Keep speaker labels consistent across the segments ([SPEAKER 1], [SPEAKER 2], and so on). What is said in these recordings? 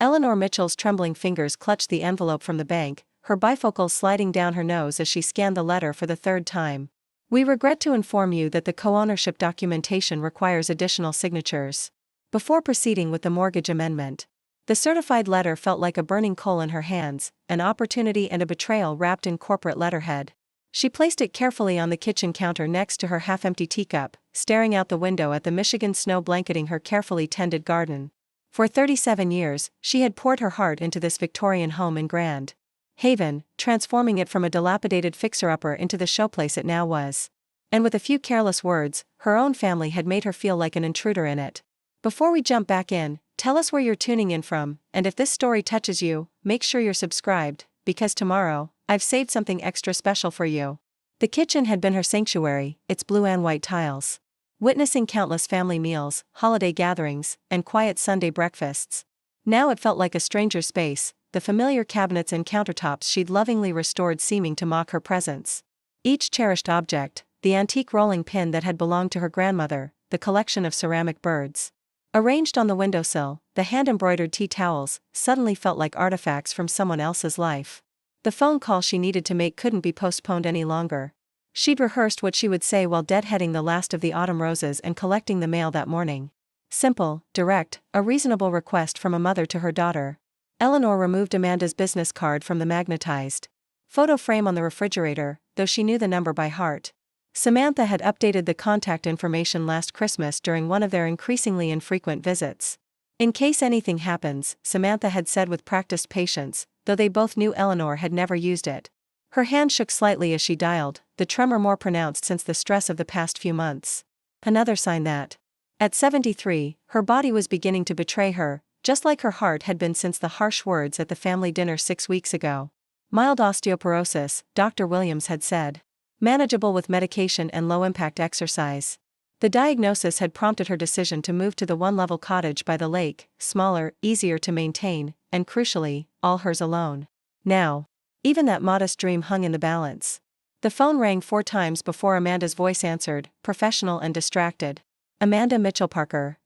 [SPEAKER 1] Eleanor Mitchell's trembling fingers clutched the envelope from the bank, her bifocals sliding down her nose as she scanned the letter for the third time. We regret to inform you that the co-ownership documentation requires additional signatures. Before proceeding with the mortgage amendment. The certified letter felt like a burning coal in her hands, an opportunity and a betrayal wrapped in corporate letterhead. She placed it carefully on the kitchen counter next to her half-empty teacup, staring out the window at the Michigan snow blanketing her carefully tended garden. For 37 years, she had poured her heart into this Victorian home in Grand Haven, transforming it from a dilapidated fixer-upper into the showplace it now was. And with a few careless words, her own family had made her feel like an intruder in it. Before we jump back in, tell us where you're tuning in from, and if this story touches you, make sure you're subscribed, because tomorrow, I've saved something extra special for you. The kitchen had been her sanctuary, its blue and white tiles. Witnessing countless family meals, holiday gatherings, and quiet Sunday breakfasts. Now it felt like a stranger's space, the familiar cabinets and countertops she'd lovingly restored seeming to mock her presence. Each cherished object, the antique rolling pin that had belonged to her grandmother, the collection of ceramic birds arranged on the windowsill, the hand-embroidered tea towels, suddenly felt like artifacts from someone else's life. The phone call she needed to make couldn't be postponed any longer. She'd rehearsed what she would say while deadheading the last of the autumn roses and collecting the mail that morning. Simple, direct, a reasonable request from a mother to her daughter. Eleanor removed Amanda's business card from the magnetized photo frame on the refrigerator, though she knew the number by heart. Samantha had updated the contact information last Christmas during one of their increasingly infrequent visits. In case anything happens, Samantha had said with practiced patience, though they both knew Eleanor had never used it. Her hand shook slightly as she dialed, the tremor more pronounced since the stress of the past few months. Another sign that, at 73, her body was beginning to betray her, just like her heart had been since the harsh words at the family dinner 6 weeks ago. Mild osteoporosis, Dr. Williams had said. Manageable with medication and low-impact exercise. The diagnosis had prompted her decision to move to the one-level cottage by the lake, smaller, easier to maintain, and crucially, all hers alone. Now, even that modest dream hung in the balance. The phone rang 4 times before Amanda's voice answered, professional and distracted. Amanda Mitchell Parker.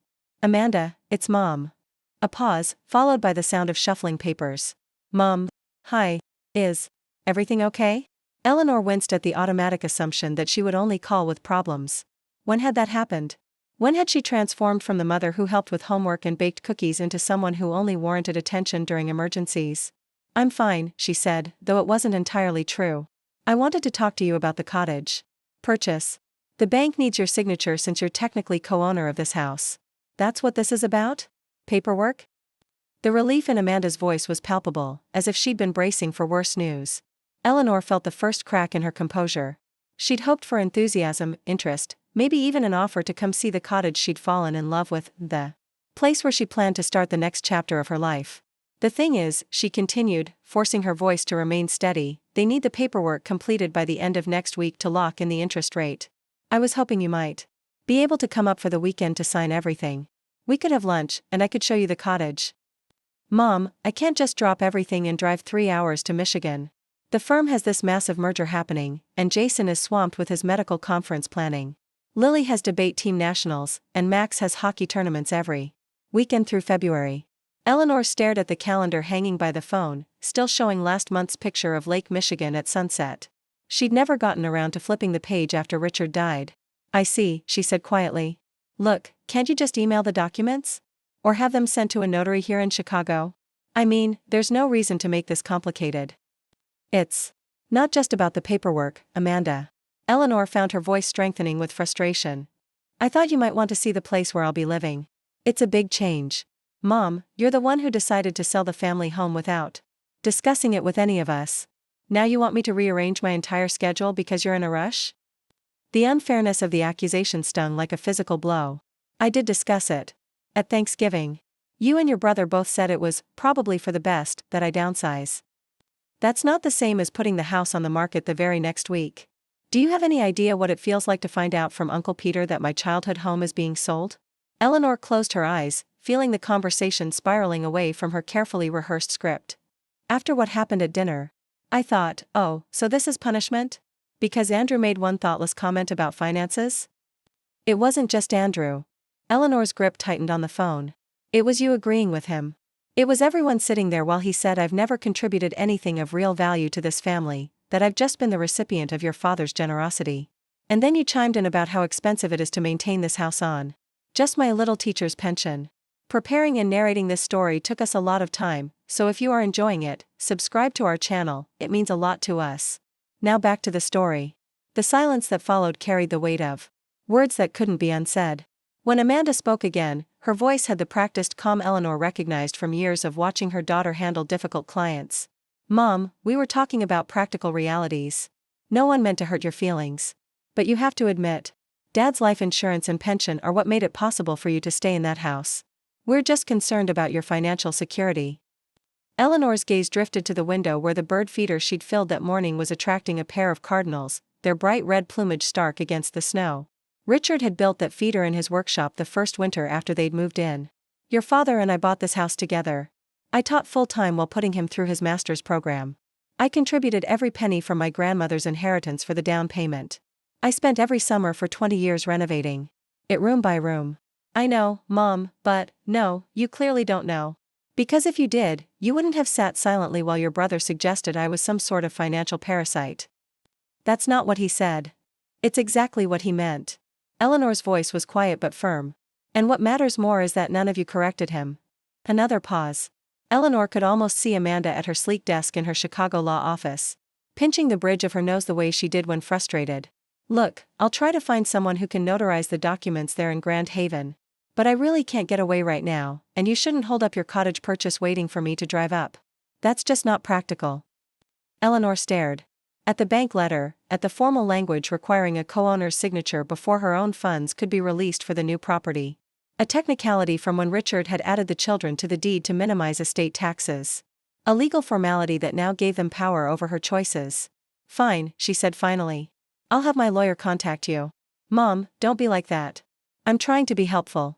[SPEAKER 1] Amanda, it's Mom. A pause, followed by the sound of shuffling papers. Mom. Hi. Is everything okay? Eleanor winced at the automatic assumption that she would only call with problems. When had that happened? When had she transformed from the mother who helped with homework and baked cookies into someone who only warranted attention during emergencies? I'm fine, she said, though it wasn't entirely true. I wanted to talk to you about the cottage purchase. The bank needs your signature since you're technically co-owner of this house. That's what this is about? Paperwork? The relief in Amanda's voice was palpable, as if she'd been bracing for worse news. Eleanor felt the first crack in her composure. She'd hoped for enthusiasm, interest, maybe even an offer to come see the cottage she'd fallen in love with, the place where she planned to start the next chapter of her life. The thing is, she continued, forcing her voice to remain steady, they need the paperwork completed by the end of next week to lock in the interest rate. I was hoping you might be able to come up for the weekend to sign everything. We could have lunch, and I could show you the cottage. Mom, I can't just drop everything and drive 3 hours to Michigan. The firm has this massive merger happening, and Jason is swamped with his medical conference planning. Lily has debate team nationals, and Max has hockey tournaments every weekend through February. Eleanor stared at the calendar hanging by the phone, still showing last month's picture of Lake Michigan at sunset. She'd never gotten around to flipping the page after Richard died. I see, she said quietly. Look, can't you just email the documents? Or have them sent to a notary here in Chicago? I mean, there's no reason to make this complicated. It's not just about the paperwork, Amanda. Eleanor found her voice strengthening with frustration. I thought you might want to see the place where I'll be living. It's a big change. Mom, you're the one who decided to sell the family home without discussing it with any of us. Now you want me to rearrange my entire schedule because you're in a rush? The unfairness of the accusation stung like a physical blow. I did discuss it. At Thanksgiving. You and your brother both said it was probably for the best that I downsize. That's not the same as putting the house on the market the very next week. Do you have any idea what it feels like to find out from Uncle Peter that my childhood home is being sold? Eleanor closed her eyes, feeling the conversation spiraling away from her carefully rehearsed script. After what happened at dinner, I thought, oh, so this is punishment? Because Andrew made one thoughtless comment about finances? It wasn't just Andrew. Eleanor's grip tightened on the phone. It was you agreeing with him. It was everyone sitting there while he said, "I've never contributed anything of real value to this family, that I've just been the recipient of your father's generosity. And then you chimed in about how expensive it is to maintain this house on just my little teacher's pension." Preparing and narrating this story took us a lot of time, so if you are enjoying it, subscribe to our channel, it means a lot to us. Now back to the story. The silence that followed carried the weight of words that couldn't be unsaid. When Amanda spoke again, her voice had the practiced calm Eleanor recognized from years of watching her daughter handle difficult clients. "Mom, we were talking about practical realities. No one meant to hurt your feelings. But you have to admit, Dad's life insurance and pension are what made it possible for you to stay in that house. We're just concerned about your financial security." Eleanor's gaze drifted to the window where the bird feeder she'd filled that morning was attracting a pair of cardinals, their bright red plumage stark against the snow. Richard had built that feeder in his workshop the first winter after they'd moved in. "Your father and I bought this house together. I taught full-time while putting him through his master's program. I contributed every penny from my grandmother's inheritance for the down payment. I spent every summer for 20 years renovating it room by room." "I know, Mom, but, no, you clearly don't know. Because if you did, you wouldn't have sat silently while your brother suggested I was some sort of financial parasite." "That's not what he said. It's exactly what he meant." Eleanor's voice was quiet but firm. "And what matters more is that none of you corrected him." Another pause. Eleanor could almost see Amanda at her sleek desk in her Chicago law office, pinching the bridge of her nose the way she did when frustrated. "Look, I'll try to find someone who can notarize the documents there in Grand Haven. But I really can't get away right now, and you shouldn't hold up your cottage purchase waiting for me to drive up. That's just not practical." Eleanor stared at the bank letter, at the formal language requiring a co-owner's signature before her own funds could be released for the new property. A technicality from when Richard had added the children to the deed to minimize estate taxes. A legal formality that now gave them power over her choices. "Fine," she said finally. "I'll have my lawyer contact you." "Mom, don't be like that. I'm trying to be helpful."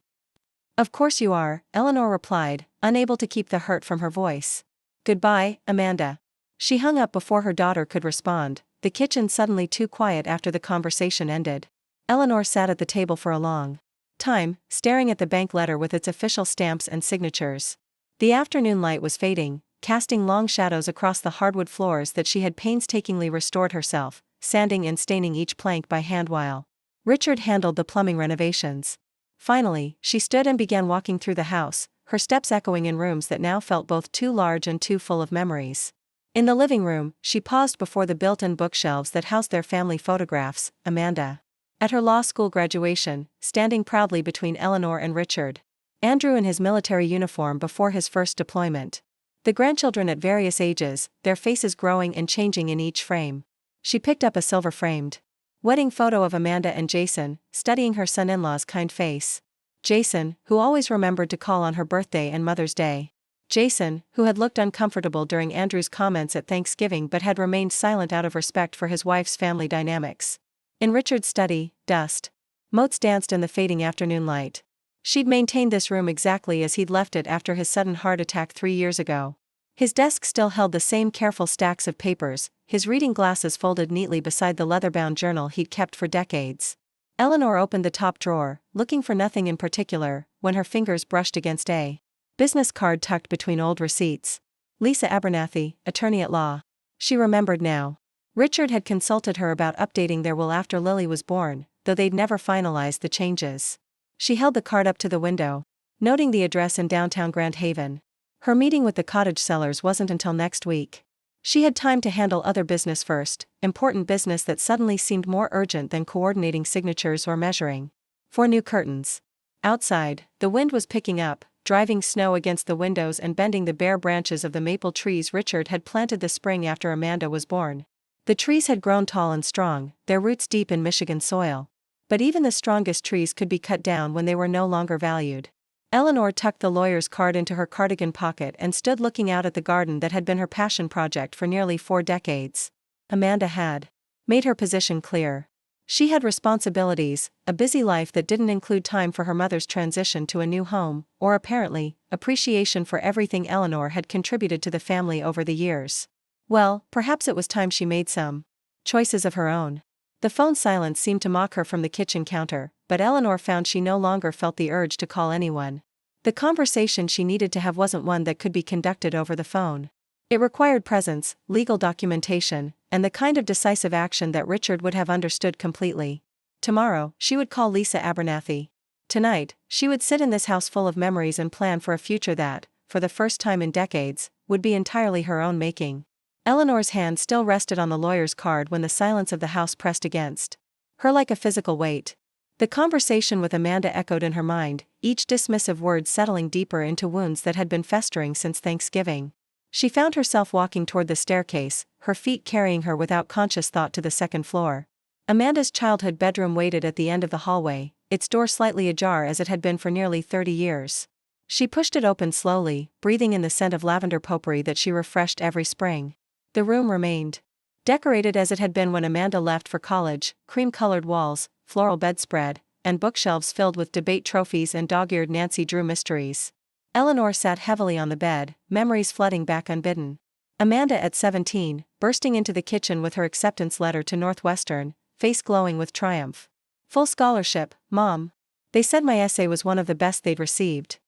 [SPEAKER 1] "Of course you are," Eleanor replied, unable to keep the hurt from her voice. "Goodbye, Amanda." She hung up before her daughter could respond, the kitchen suddenly too quiet after the conversation ended. Eleanor sat at the table for a long time, staring at the bank letter with its official stamps and signatures. The afternoon light was fading, casting long shadows across the hardwood floors that she had painstakingly restored herself, sanding and staining each plank by hand while Richard handled the plumbing renovations. Finally, she stood and began walking through the house, her steps echoing in rooms that now felt both too large and too full of memories. In the living room, she paused before the built-in bookshelves that housed their family photographs, Amanda at her law school graduation, standing proudly between Eleanor and Richard. Andrew in his military uniform before his first deployment. The grandchildren at various ages, their faces growing and changing in each frame. She picked up a silver-framed wedding photo of Amanda and Jason, studying her son-in-law's kind face. Jason, who always remembered to call on her birthday and Mother's Day. Jason, who had looked uncomfortable during Andrew's comments at Thanksgiving but had remained silent out of respect for his wife's family dynamics. In Richard's study, dust motes danced in the fading afternoon light. She'd maintained this room exactly as he'd left it after his sudden heart attack 3 years ago. His desk still held the same careful stacks of papers, his reading glasses folded neatly beside the leather-bound journal he'd kept for decades. Eleanor opened the top drawer, looking for nothing in particular, when her fingers brushed against a business card tucked between old receipts. Lisa Abernathy, attorney at law. She remembered now. Richard had consulted her about updating their will after Lily was born, though they'd never finalized the changes. She held the card up to the window, noting the address in downtown Grand Haven. Her meeting with the cottage sellers wasn't until next week. She had time to handle other business first, important business that suddenly seemed more urgent than coordinating signatures or measuring for new curtains. Outside, the wind was picking up, driving snow against the windows and bending the bare branches of the maple trees Richard had planted the spring after Amanda was born. The trees had grown tall and strong, their roots deep in Michigan soil. But even the strongest trees could be cut down when they were no longer valued. Eleanor tucked the lawyer's card into her cardigan pocket and stood looking out at the garden that had been her passion project for nearly 4 decades. Amanda had made her position clear. She had responsibilities, a busy life that didn't include time for her mother's transition to a new home, or apparently, appreciation for everything Eleanor had contributed to the family over the years. Well, perhaps it was time she made some choices of her own. The phone silence seemed to mock her from the kitchen counter, but Eleanor found she no longer felt the urge to call anyone. The conversation she needed to have wasn't one that could be conducted over the phone. It required presence, legal documentation, and the kind of decisive action that Richard would have understood completely. Tomorrow, she would call Lisa Abernathy. Tonight, she would sit in this house full of memories and plan for a future that, for the first time in decades, would be entirely her own making. Eleanor's hand still rested on the lawyer's card when the silence of the house pressed against her like a physical weight. The conversation with Amanda echoed in her mind, each dismissive word settling deeper into wounds that had been festering since Thanksgiving. She found herself walking toward the staircase, her feet carrying her without conscious thought to the second floor. Amanda's childhood bedroom waited at the end of the hallway, its door slightly ajar as it had been for nearly 30 years. She pushed it open slowly, breathing in the scent of lavender potpourri that she refreshed every spring. The room remained decorated as it had been when Amanda left for college, cream-colored walls, floral bedspread, and bookshelves filled with debate trophies and dog-eared Nancy Drew mysteries. Eleanor sat heavily on the bed, memories flooding back unbidden. Amanda at 17, bursting into the kitchen with her acceptance letter to Northwestern, face glowing with triumph. Full scholarship, Mom. They said my essay was one of the best they'd received.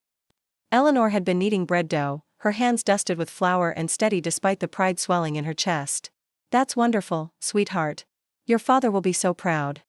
[SPEAKER 1] Eleanor had been kneading bread dough, her hands dusted with flour and steady despite the pride swelling in her chest. That's wonderful, sweetheart. Your father will be so proud.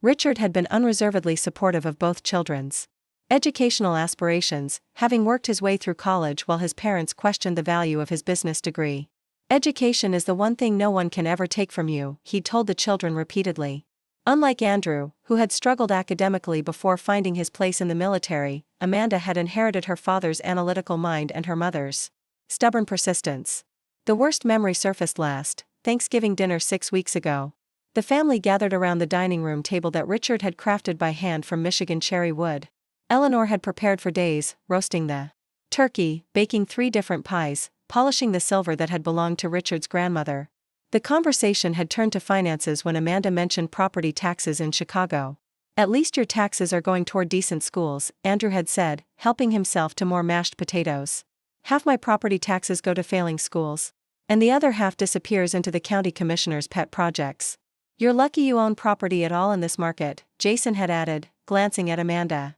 [SPEAKER 1] Richard had been unreservedly supportive of both children's educational aspirations, having worked his way through college while his parents questioned the value of his business degree. Education is the one thing no one can ever take from you, he'd told the children repeatedly. Unlike Andrew, who had struggled academically before finding his place in the military, Amanda had inherited her father's analytical mind and her mother's stubborn persistence. The worst memory surfaced last Thanksgiving dinner 6 weeks ago. The family gathered around the dining room table that Richard had crafted by hand from Michigan cherry wood. Eleanor had prepared for days, roasting the turkey, baking 3 different pies, polishing the silver that had belonged to Richard's grandmother. The conversation had turned to finances when Amanda mentioned property taxes in Chicago. At least your taxes are going toward decent schools, Andrew had said, helping himself to more mashed potatoes. Half my property taxes go to failing schools, and the other half disappears into the county commissioner's pet projects. You're lucky you own property at all in this market, Jason had added, glancing at Amanda.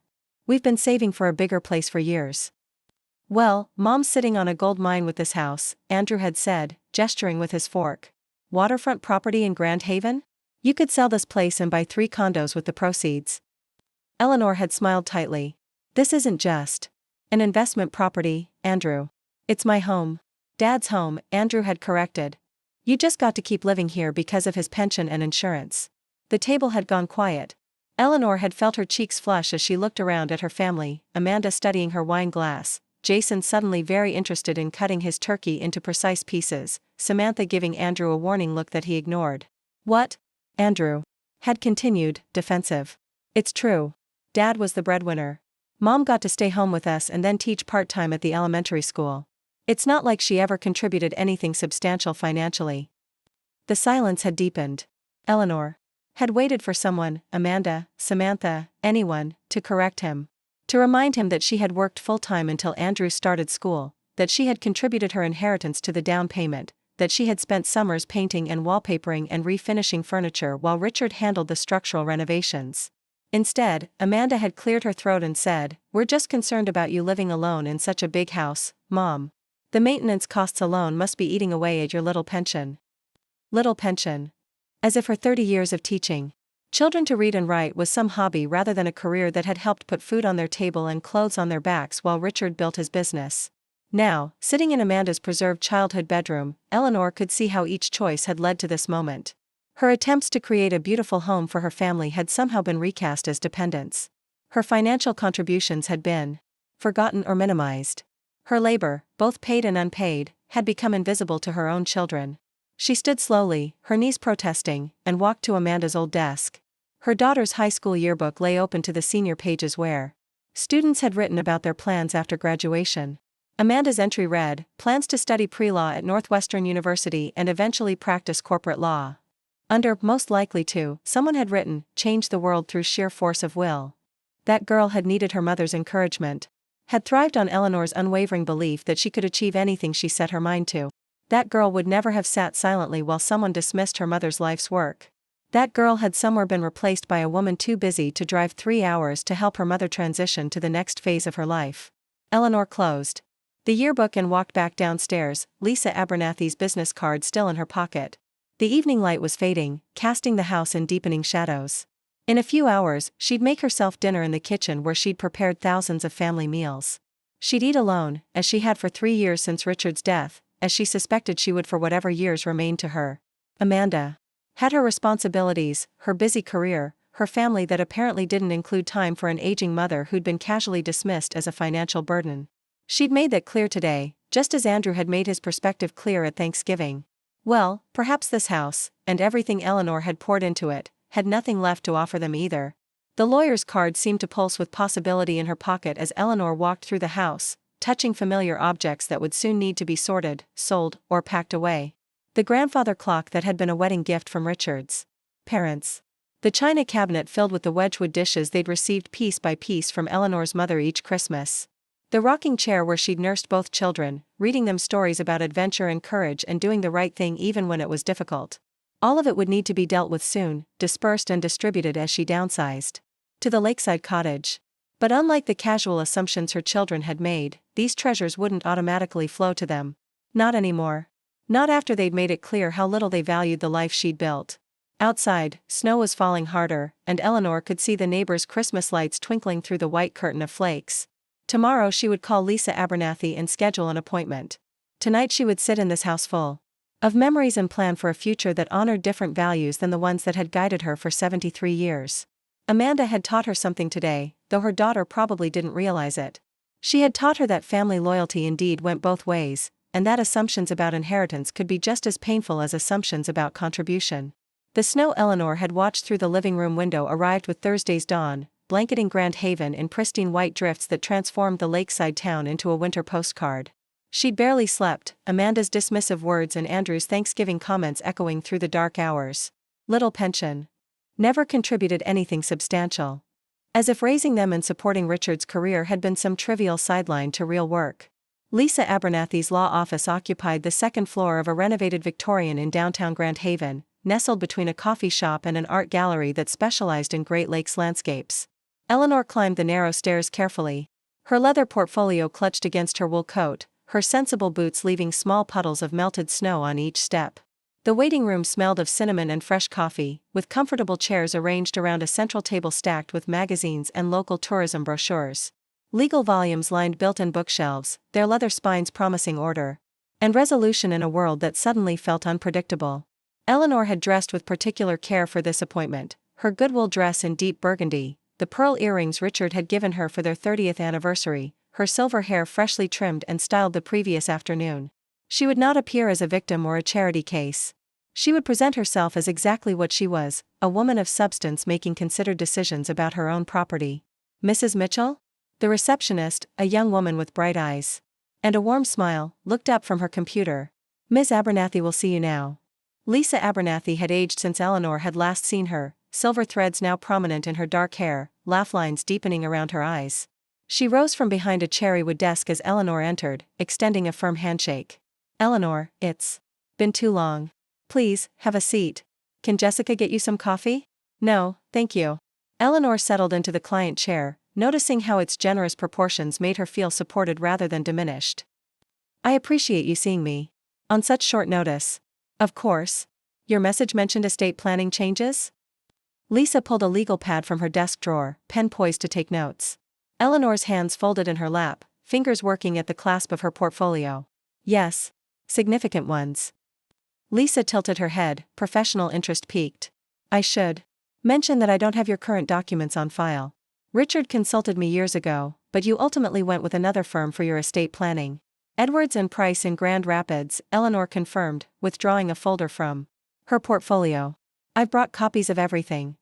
[SPEAKER 1] We've been saving for a bigger place for years. Well, Mom's sitting on a gold mine with this house, Andrew had said, gesturing with his fork. Waterfront property in Grand Haven? You could sell this place and buy 3 condos with the proceeds. Eleanor had smiled tightly. This isn't just an investment property, Andrew. It's my home. Dad's home, Andrew had corrected. You just got to keep living here because of his pension and insurance. The table had gone quiet. Eleanor had felt her cheeks flush as she looked around at her family, Amanda studying her wine glass, Jason suddenly very interested in cutting his turkey into precise pieces, Samantha giving Andrew a warning look that he ignored. What? Andrew had continued, defensive. It's true. Dad was the breadwinner. Mom got to stay home with us and then teach part-time at the elementary school. It's not like she ever contributed anything substantial financially. The silence had deepened. Eleanor had waited for someone, Amanda, Samantha, anyone, to correct him. To remind him that she had worked full-time until Andrew started school, that she had contributed her inheritance to the down payment, that she had spent summers painting and wallpapering and refinishing furniture while Richard handled the structural renovations. Instead, Amanda had cleared her throat and said, "We're just concerned about you living alone in such a big house, Mom. The maintenance costs alone must be eating away at your little pension." Little pension. As if her 30 years of teaching children to read and write was some hobby rather than a career that had helped put food on their table and clothes on their backs while Richard built his business. Now, sitting in Amanda's preserved childhood bedroom, Eleanor could see how each choice had led to this moment. Her attempts to create a beautiful home for her family had somehow been recast as dependence. Her financial contributions had been forgotten or minimized. Her labor, both paid and unpaid, had become invisible to her own children. She stood slowly, her knees protesting, and walked to Amanda's old desk. Her daughter's high school yearbook lay open to the senior pages where students had written about their plans after graduation. Amanda's entry read, "Plans to study pre-law at Northwestern University and eventually practice corporate law." Under, "most likely to," someone had written, "change the world through sheer force of will." That girl had needed her mother's encouragement. Had thrived on Eleanor's unwavering belief that she could achieve anything she set her mind to. That girl would never have sat silently while someone dismissed her mother's life's work. That girl had somewhere been replaced by a woman too busy to drive 3 hours to help her mother transition to the next phase of her life. Eleanor closed the yearbook and walked back downstairs, Lisa Abernathy's business card still in her pocket. The evening light was fading, casting the house in deepening shadows. In a few hours, she'd make herself dinner in the kitchen where she'd prepared thousands of family meals. She'd eat alone, as she had for 3 years since Richard's death, as she suspected she would for whatever years remained to her. Amanda had her responsibilities, her busy career, her family that apparently didn't include time for an aging mother who'd been casually dismissed as a financial burden. She'd made that clear today, just as Andrew had made his perspective clear at Thanksgiving. Well, perhaps this house, and everything Eleanor had poured into it, had nothing left to offer them either. The lawyer's card seemed to pulse with possibility in her pocket as Eleanor walked through the house, touching familiar objects that would soon need to be sorted, sold, or packed away. The grandfather clock that had been a wedding gift from Richard's parents. The china cabinet filled with the Wedgwood dishes they'd received piece by piece from Eleanor's mother each Christmas. The rocking chair where she'd nursed both children, reading them stories about adventure and courage and doing the right thing even when it was difficult. All of it would need to be dealt with soon, dispersed and distributed as she downsized to the lakeside cottage. But unlike the casual assumptions her children had made, these treasures wouldn't automatically flow to them. Not anymore. Not after they'd made it clear how little they valued the life she'd built. Outside, snow was falling harder, and Eleanor could see the neighbors' Christmas lights twinkling through the white curtain of flakes. Tomorrow she would call Lisa Abernathy and schedule an appointment. Tonight she would sit in this house full of memories and plan for a future that honored different values than the ones that had guided her for 73 years. Amanda had taught her something today, though her daughter probably didn't realize it. She had taught her that family loyalty indeed went both ways, and that assumptions about inheritance could be just as painful as assumptions about contribution. The snow Eleanor had watched through the living room window arrived with Thursday's dawn, blanketing Grand Haven in pristine white drifts that transformed the lakeside town into a winter postcard. She'd barely slept, Amanda's dismissive words and Andrew's Thanksgiving comments echoing through the dark hours. Little pension. Never contributed anything substantial. As if raising them and supporting Richard's career had been some trivial sideline to real work. Lisa Abernathy's law office occupied the second floor of a renovated Victorian in downtown Grand Haven, nestled between a coffee shop and an art gallery that specialized in Great Lakes landscapes. Eleanor climbed the narrow stairs carefully. Her leather portfolio clutched against her wool coat, her sensible boots leaving small puddles of melted snow on each step. The waiting room smelled of cinnamon and fresh coffee, with comfortable chairs arranged around a central table stacked with magazines and local tourism brochures. Legal volumes lined built-in bookshelves, their leather spines promising order and resolution in a world that suddenly felt unpredictable. Eleanor had dressed with particular care for this appointment, her Goodwill dress in deep burgundy, the pearl earrings Richard had given her for their 30th anniversary, her silver hair freshly trimmed and styled the previous afternoon. She would not appear as a victim or a charity case. She would present herself as exactly what she was, a woman of substance making considered decisions about her own property. Mrs. Mitchell? The receptionist, a young woman with bright eyes and a warm smile, looked up from her computer. Ms. Abernathy will see you now. Lisa Abernathy had aged since Eleanor had last seen her, silver threads now prominent in her dark hair, laugh lines deepening around her eyes. She rose from behind a cherrywood desk as Eleanor entered, extending a firm handshake. Eleanor, it's been too long. Please, have a seat. Can Jessica get you some coffee? No, thank you. Eleanor settled into the client chair, noticing how its generous proportions made her feel supported rather than diminished. I appreciate you seeing me on such short notice. Of course. Your message mentioned estate planning changes? Lisa pulled a legal pad from her desk drawer, pen poised to take notes. Eleanor's hands folded in her lap, fingers working at the clasp of her portfolio. Yes. Significant ones. Lisa tilted her head, professional interest piqued. I should mention that I don't have your current documents on file. Richard consulted me years ago, but you ultimately went with another firm for your estate planning. Edwards and Price in Grand Rapids, Eleanor confirmed, withdrawing a folder from her portfolio. I've brought copies of everything.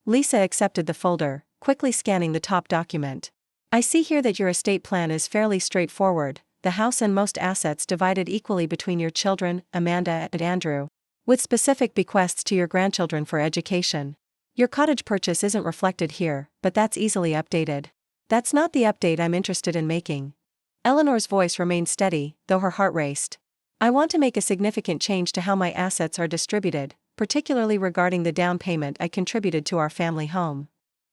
[SPEAKER 1] Lisa accepted the folder, quickly scanning the top document. I see here that your estate plan is fairly straightforward, the house and most assets divided equally between your children, Amanda and Andrew, with specific bequests to your grandchildren for education. Your cottage purchase isn't reflected here, but that's easily updated. That's not the update I'm interested in making. Eleanor's voice remained steady, though her heart raced. I want to make a significant change to how my assets are distributed, particularly regarding the down payment I contributed to our family home.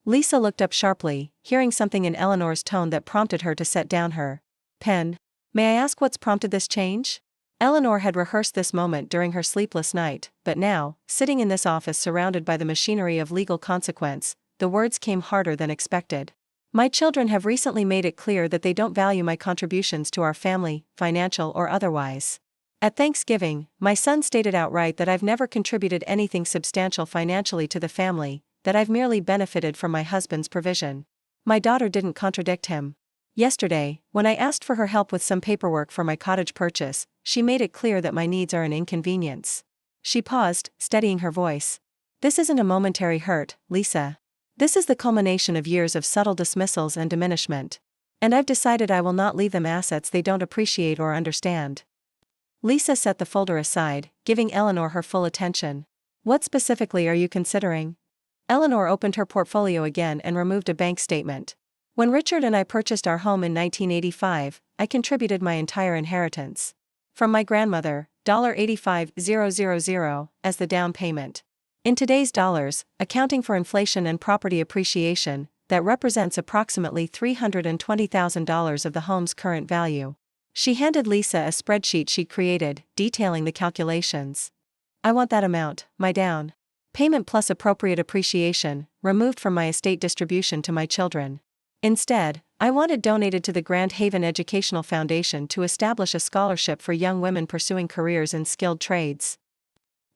[SPEAKER 1] Lisa looked up sharply, hearing something in Eleanor's tone that prompted her to set down her Pen. May I ask what's prompted this change? Eleanor had rehearsed this moment during her sleepless night, but now, sitting in this office surrounded by the machinery of legal consequence, the words came harder than expected. My children have recently made it clear that they don't value my contributions to our family, financial or otherwise. At Thanksgiving, my son stated outright that I've never contributed anything substantial financially to the family, that I've merely benefited from my husband's provision. My daughter didn't contradict him. Yesterday, when I asked for her help with some paperwork for my cottage purchase, she made it clear that my needs are an inconvenience. She paused, steadying her voice. This isn't a momentary hurt, Lisa. This is the culmination of years of subtle dismissals and diminishment. And I've decided I will not leave them assets they don't appreciate or understand. Lisa set the folder aside, giving Eleanor her full attention. What specifically are you considering? Eleanor opened her portfolio again and removed a bank statement. When Richard and I purchased our home in 1985, I contributed my entire inheritance. From my grandmother, $85,000 as the down payment. In today's dollars, accounting for inflation and property appreciation, that represents approximately $320,000 of the home's current value. She handed Lisa a spreadsheet she'd created, detailing the calculations. I want that amount, my down payment plus appropriate appreciation, removed from my estate distribution to my children. Instead, I want it donated to the Grand Haven Educational Foundation to establish a scholarship for young women pursuing careers in skilled trades.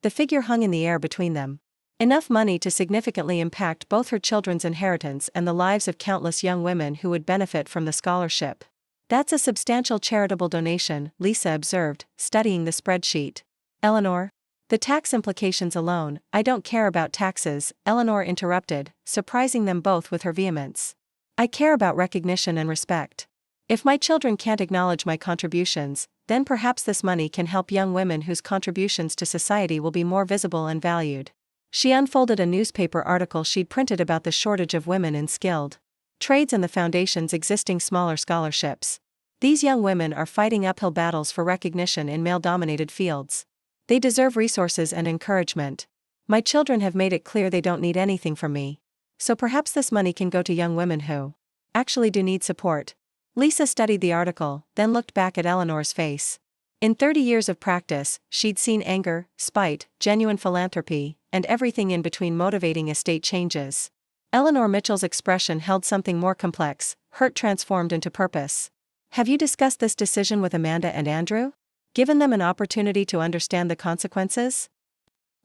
[SPEAKER 1] The figure hung in the air between them. Enough money to significantly impact both her children's inheritance and the lives of countless young women who would benefit from the scholarship. That's a substantial charitable donation, Lisa observed, studying the spreadsheet. Eleanor? The tax implications alone. I don't care about taxes, Eleanor interrupted, surprising them both with her vehemence. I care about recognition and respect. If my children can't acknowledge my contributions, then perhaps this money can help young women whose contributions to society will be more visible and valued. She unfolded a newspaper article she'd printed about the shortage of women in skilled trades and the foundation's existing smaller scholarships. These young women are fighting uphill battles for recognition in male-dominated fields. They deserve resources and encouragement. My children have made it clear they don't need anything from me. So perhaps this money can go to young women who actually do need support. Lisa studied the article, then looked back at Eleanor's face. In 30 years of practice, she'd seen anger, spite, genuine philanthropy, and everything in between motivating estate changes. Eleanor Mitchell's expression held something more complex, hurt transformed into purpose. Have you discussed this decision with Amanda and Andrew? Given them an opportunity to understand the consequences?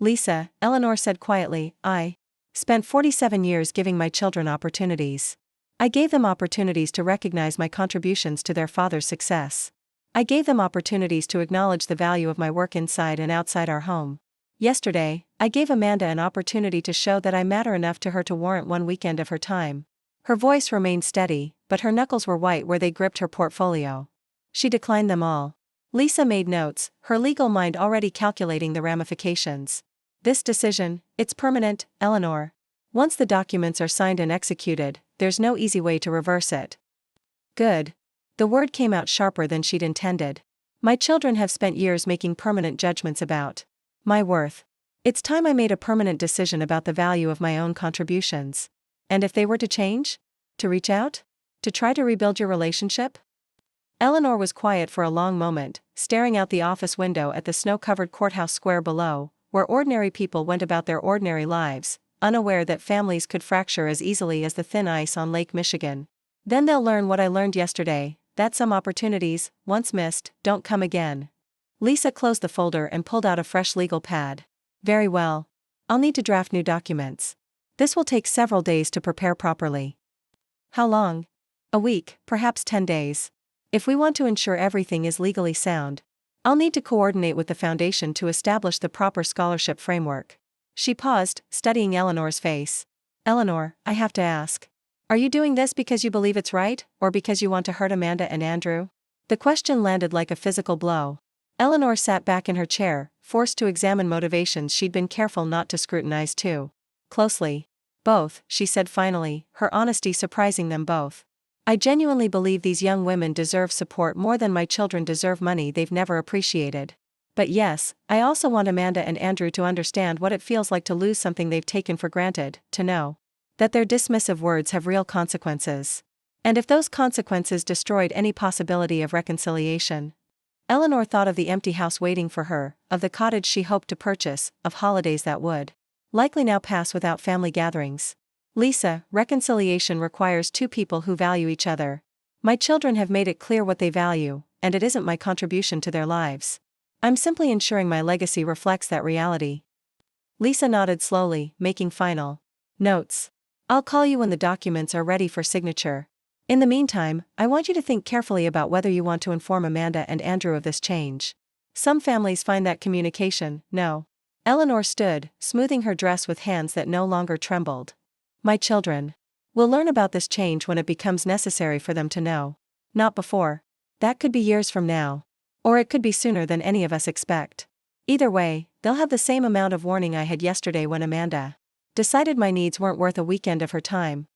[SPEAKER 1] Lisa, Eleanor said quietly, I spent 47 years giving my children opportunities. I gave them opportunities to recognize my contributions to their father's success. I gave them opportunities to acknowledge the value of my work inside and outside our home. Yesterday, I gave Amanda an opportunity to show that I matter enough to her to warrant one weekend of her time. Her voice remained steady, but her knuckles were white where they gripped her portfolio. She declined them all. Lisa made notes, her legal mind already calculating the ramifications. This decision, it's permanent, Eleanor. Once the documents are signed and executed, there's no easy way to reverse it. Good. The word came out sharper than she'd intended. My children have spent years making permanent judgments about my worth. It's time I made a permanent decision about the value of my own contributions. And if they were to change? To reach out? To try to rebuild your relationship? Eleanor was quiet for a long moment, staring out the office window at the snow-covered courthouse square below, where ordinary people went about their ordinary lives, unaware that families could fracture as easily as the thin ice on Lake Michigan. Then they'll learn what I learned yesterday, that some opportunities, once missed, don't come again. Lisa closed the folder and pulled out a fresh legal pad. Very well. I'll need to draft new documents. This will take several days to prepare properly. How long? A week, perhaps 10 days. If we want to ensure everything is legally sound, I'll need to coordinate with the foundation to establish the proper scholarship framework. She paused, studying Eleanor's face. Eleanor, I have to ask. Are you doing this because you believe it's right, or because you want to hurt Amanda and Andrew? The question landed like a physical blow. Eleanor sat back in her chair, forced to examine motivations she'd been careful not to scrutinize too closely. Both, she said finally, her honesty surprising them both. I genuinely believe these young women deserve support more than my children deserve money they've never appreciated. But yes, I also want Amanda and Andrew to understand what it feels like to lose something they've taken for granted, to know that their dismissive words have real consequences. And if those consequences destroyed any possibility of reconciliation? Eleanor thought of the empty house waiting for her, of the cottage she hoped to purchase, of holidays that would likely now pass without family gatherings. Lisa, reconciliation requires two people who value each other. My children have made it clear what they value, and it isn't my contribution to their lives. I'm simply ensuring my legacy reflects that reality. Lisa nodded slowly, making final notes. I'll call you when the documents are ready for signature. In the meantime, I want you to think carefully about whether you want to inform Amanda and Andrew of this change. Some families find that communication, no. Eleanor stood, smoothing her dress with hands that no longer trembled. My children will learn about this change when it becomes necessary for them to know. Not before. That could be years from now. Or it could be sooner than any of us expect. Either way, they'll have the same amount of warning I had yesterday when Amanda decided my needs weren't worth a weekend of her time.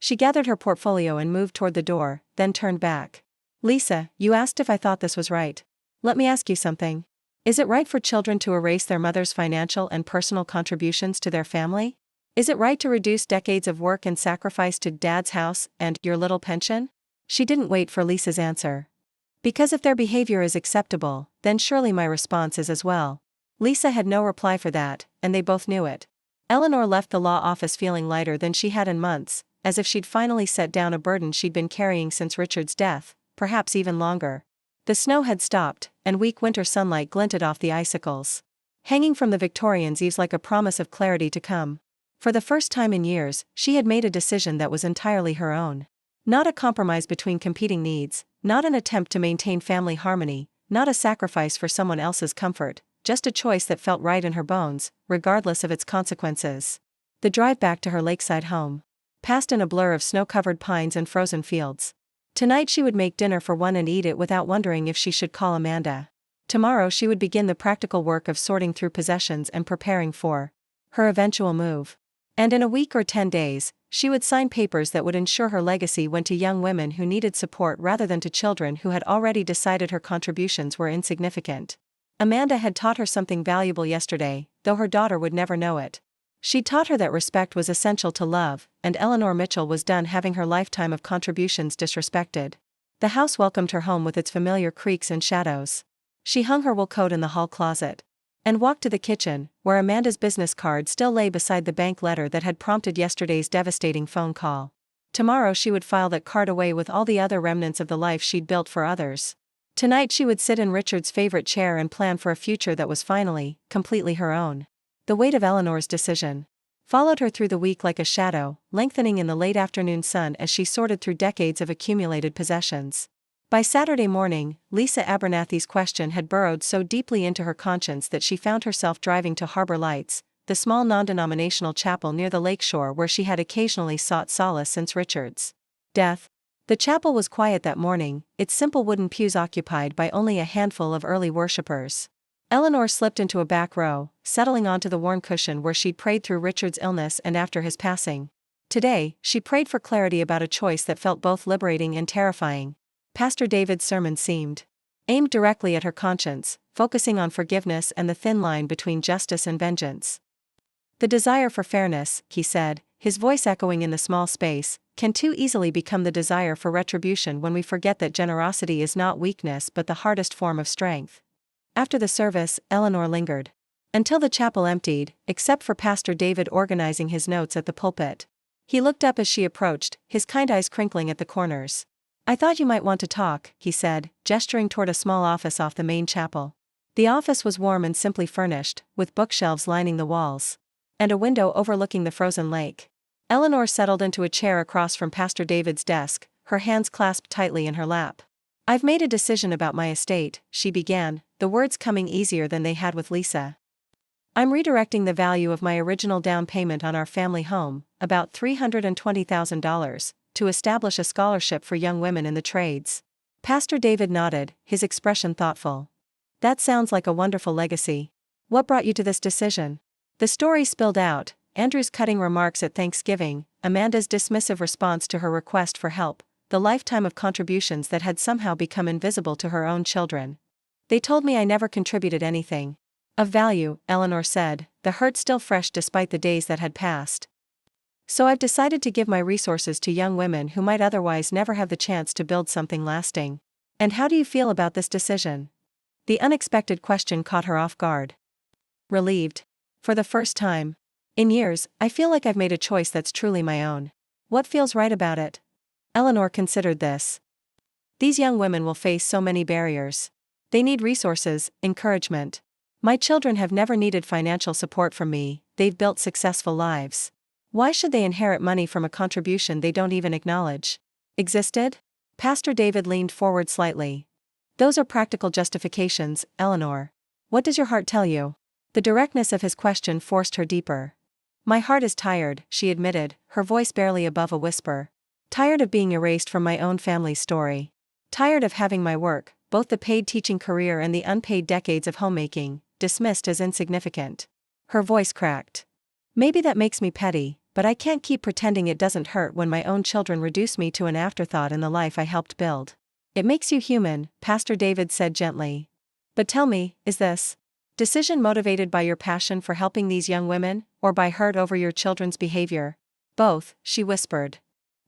[SPEAKER 1] She gathered her portfolio and moved toward the door, then turned back. Lisa, you asked if I thought this was right. Let me ask you something. Is it right for children to erase their mother's financial and personal contributions to their family? Is it right to reduce decades of work and sacrifice to Dad's house and your little pension? She didn't wait for Lisa's answer. Because if their behavior is acceptable, then surely my response is as well. Lisa had no reply for that, and they both knew it. Eleanor left the law office feeling lighter than she had in months, as if she'd finally set down a burden she'd been carrying since Richard's death, perhaps even longer. The snow had stopped, and weak winter sunlight glinted off the icicles, hanging from the Victorian's eaves like a promise of clarity to come. For the first time in years, she had made a decision that was entirely her own. Not a compromise between competing needs, not an attempt to maintain family harmony, not a sacrifice for someone else's comfort, just a choice that felt right in her bones, regardless of its consequences. The drive back to her lakeside home passed in a blur of snow-covered pines and frozen fields. Tonight she would make dinner for one and eat it without wondering if she should call Amanda. Tomorrow she would begin the practical work of sorting through possessions and preparing for her eventual move. And in a week or 10 days, she would sign papers that would ensure her legacy went to young women who needed support rather than to children who had already decided her contributions were insignificant. Amanda had taught her something valuable yesterday, though her daughter would never know it. She taught her that respect was essential to love, and Eleanor Mitchell was done having her lifetime of contributions disrespected. The house welcomed her home with its familiar creaks and shadows. She hung her wool coat in the hall closet and walked to the kitchen, where Amanda's business card still lay beside the bank letter that had prompted yesterday's devastating phone call. Tomorrow she would file that card away with all the other remnants of the life she'd built for others. Tonight she would sit in Richard's favorite chair and plan for a future that was finally, completely her own. The weight of Eleanor's decision followed her through the week like a shadow, lengthening in the late afternoon sun as she sorted through decades of accumulated possessions. By Saturday morning, Lisa Abernathy's question had burrowed so deeply into her conscience that she found herself driving to Harbor Lights, the small non-denominational chapel near the lakeshore where she had occasionally sought solace since Richard's death. The chapel was quiet that morning, its simple wooden pews occupied by only a handful of early worshippers. Eleanor slipped into a back row, settling onto the worn cushion where she'd prayed through Richard's illness and after his passing. Today, she prayed for clarity about a choice that felt both liberating and terrifying. Pastor David's sermon seemed aimed directly at her conscience, focusing on forgiveness and the thin line between justice and vengeance. The desire for fairness, he said, his voice echoing in the small space, can too easily become the desire for retribution when we forget that generosity is not weakness but the hardest form of strength. After the service, Eleanor lingered until the chapel emptied, except for Pastor David organizing his notes at the pulpit. He looked up as she approached, his kind eyes crinkling at the corners. "I thought you might want to talk," he said, gesturing toward a small office off the main chapel. The office was warm and simply furnished, with bookshelves lining the walls and a window overlooking the frozen lake. Eleanor settled into a chair across from Pastor David's desk, her hands clasped tightly in her lap. "I've made a decision about my estate," she began, the words coming easier than they had with Lisa. "I'm redirecting the value of my original down payment on our family home, about $320,000, to establish a scholarship for young women in the trades." Pastor David nodded, his expression thoughtful. "That sounds like a wonderful legacy. What brought you to this decision?" The story spilled out, Andrew's cutting remarks at Thanksgiving, Amanda's dismissive response to her request for help, the lifetime of contributions that had somehow become invisible to her own children. "They told me I never contributed anything of value," Eleanor said, the hurt still fresh despite the days that had passed. So I've decided to give my resources to young women who might otherwise never have the chance to build something lasting. And how do you feel about this decision? The unexpected question caught her off guard. Relieved. For the first time in years, I feel like I've made a choice that's truly my own. What feels right about it? Eleanor considered this. These young women will face so many barriers. They need resources, encouragement. My children have never needed financial support from me, they've built successful lives. Why should they inherit money from a contribution they don't even acknowledge existed? Pastor David leaned forward slightly. Those are practical justifications, Eleanor. What does your heart tell you? The directness of his question forced her deeper. My heart is tired, she admitted, her voice barely above a whisper. Tired of being erased from my own family's story. Tired of having my work, both the paid teaching career and the unpaid decades of homemaking, dismissed as insignificant. Her voice cracked. Maybe that makes me petty, but I can't keep pretending it doesn't hurt when my own children reduce me to an afterthought in the life I helped build. It makes you human, Pastor David said gently. But tell me, is this decision motivated by your passion for helping these young women, or by hurt over your children's behavior? Both, she whispered.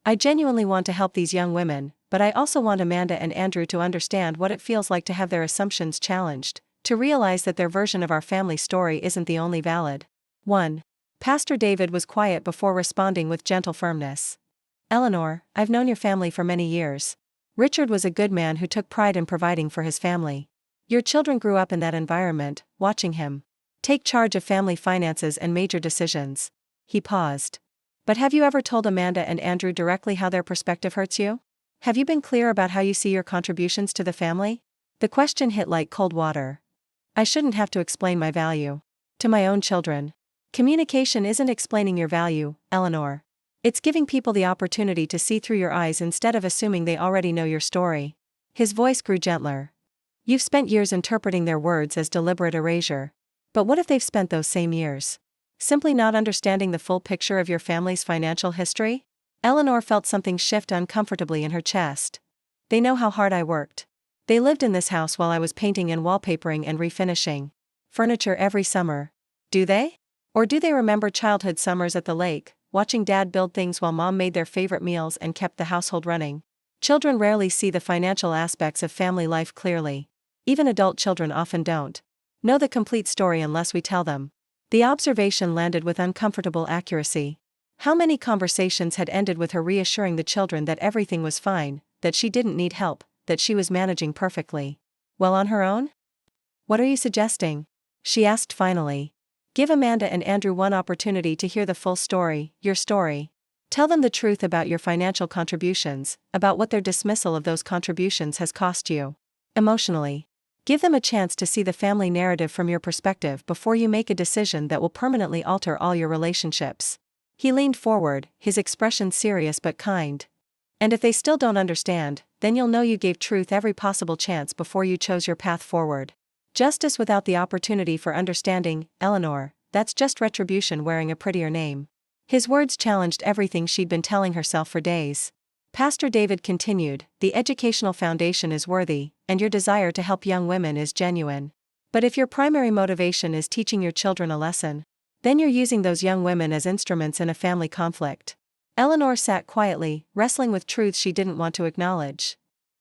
[SPEAKER 1] I genuinely want to help these young women, but I also want Amanda and Andrew to understand what it feels like to have their assumptions challenged, to realize that their version of our family story isn't the only valid one. Pastor David was quiet before responding with gentle firmness. Eleanor, I've known your family for many years. Richard was a good man who took pride in providing for his family. Your children grew up in that environment, watching him take charge of family finances and major decisions. He paused. But have you ever told Amanda and Andrew directly how their perspective hurts you? Have you been clear about how you see your contributions to the family? The question hit like cold water. I shouldn't have to explain my value to my own children. Communication isn't explaining your value, Eleanor. It's giving people the opportunity to see through your eyes instead of assuming they already know your story. His voice grew gentler. You've spent years interpreting their words as deliberate erasure. But what if they've spent those same years simply not understanding the full picture of your family's financial history? Eleanor felt something shift uncomfortably in her chest. They know how hard I worked. They lived in this house while I was painting and wallpapering and refinishing furniture every summer. Do they? Or do they remember childhood summers at the lake, watching Dad build things while Mom made their favorite meals and kept the household running? Children rarely see the financial aspects of family life clearly. Even adult children often don't know the complete story unless we tell them. The observation landed with uncomfortable accuracy. How many conversations had ended with her reassuring the children that everything was fine, that she didn't need help, that she was managing perfectly well on her own? What are you suggesting? She asked finally. Give Amanda and Andrew one opportunity to hear the full story, your story. Tell them the truth about your financial contributions, about what their dismissal of those contributions has cost you emotionally. Give them a chance to see the family narrative from your perspective before you make a decision that will permanently alter all your relationships. He leaned forward, his expression serious but kind. And if they still don't understand, then you'll know you gave truth every possible chance before you chose your path forward. Justice without the opportunity for understanding, Eleanor, that's just retribution wearing a prettier name. His words challenged everything she'd been telling herself for days. Pastor David continued, the educational foundation is worthy, and your desire to help young women is genuine. But if your primary motivation is teaching your children a lesson, then you're using those young women as instruments in a family conflict. Eleanor sat quietly, wrestling with truths she didn't want to acknowledge.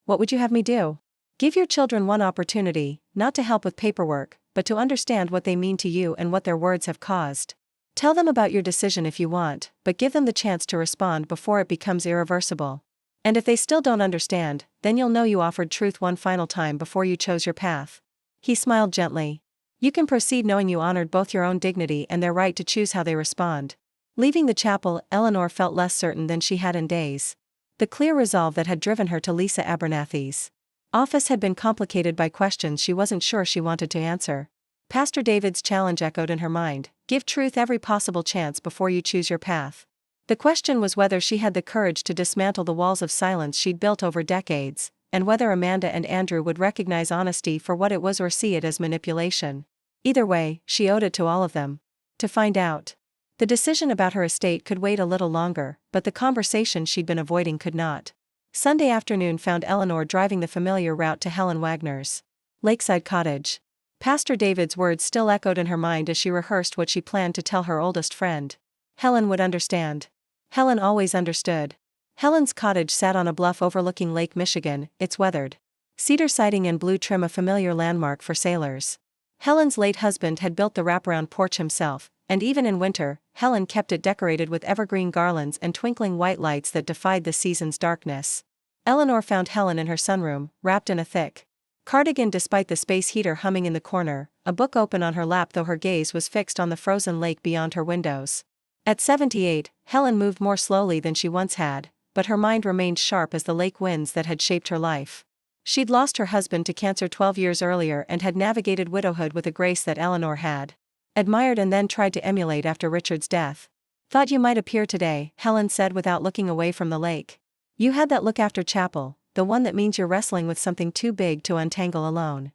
[SPEAKER 1] What would you have me do? Give your children one opportunity, not to help with paperwork, but to understand what they mean to you and what their words have caused. Tell them about your decision if you want, but give them the chance to respond before it becomes irreversible. And if they still don't understand, then you'll know you offered truth one final time before you chose your path. He smiled gently. You can proceed knowing you honored both your own dignity and their right to choose how they respond. Leaving the chapel, Eleanor felt less certain than she had in days. The clear resolve that had driven her to Lisa Abernathy's office had been complicated by questions she wasn't sure she wanted to answer. Pastor David's challenge echoed in her mind, give truth every possible chance before you choose your path. The question was whether she had the courage to dismantle the walls of silence she'd built over decades, and whether Amanda and Andrew would recognize honesty for what it was or see it as manipulation. Either way, she owed it to all of them to find out. The decision about her estate could wait a little longer, but the conversation she'd been avoiding could not. Sunday afternoon found Eleanor driving the familiar route to Helen Wagner's lakeside cottage. Pastor David's words still echoed in her mind as she rehearsed what she planned to tell her oldest friend. Helen would understand. Helen always understood. Helen's cottage sat on a bluff overlooking Lake Michigan, its weathered cedar siding and blue trim a familiar landmark for sailors. Helen's late husband had built the wraparound porch himself, and even in winter, Helen kept it decorated with evergreen garlands and twinkling white lights that defied the season's darkness. Eleanor found Helen in her sunroom, wrapped in a thick cardigan despite the space heater humming in the corner, a book open on her lap though her gaze was fixed on the frozen lake beyond her windows. At 78, Helen moved more slowly than she once had, but her mind remained sharp as the lake winds that had shaped her life. She'd lost her husband to cancer 12 years earlier and had navigated widowhood with a grace that Eleanor had admired and then tried to emulate after Richard's death. "Thought you might appear today," Helen said without looking away from the lake. "You had that look after chapel, the one that means you're wrestling with something too big to untangle alone."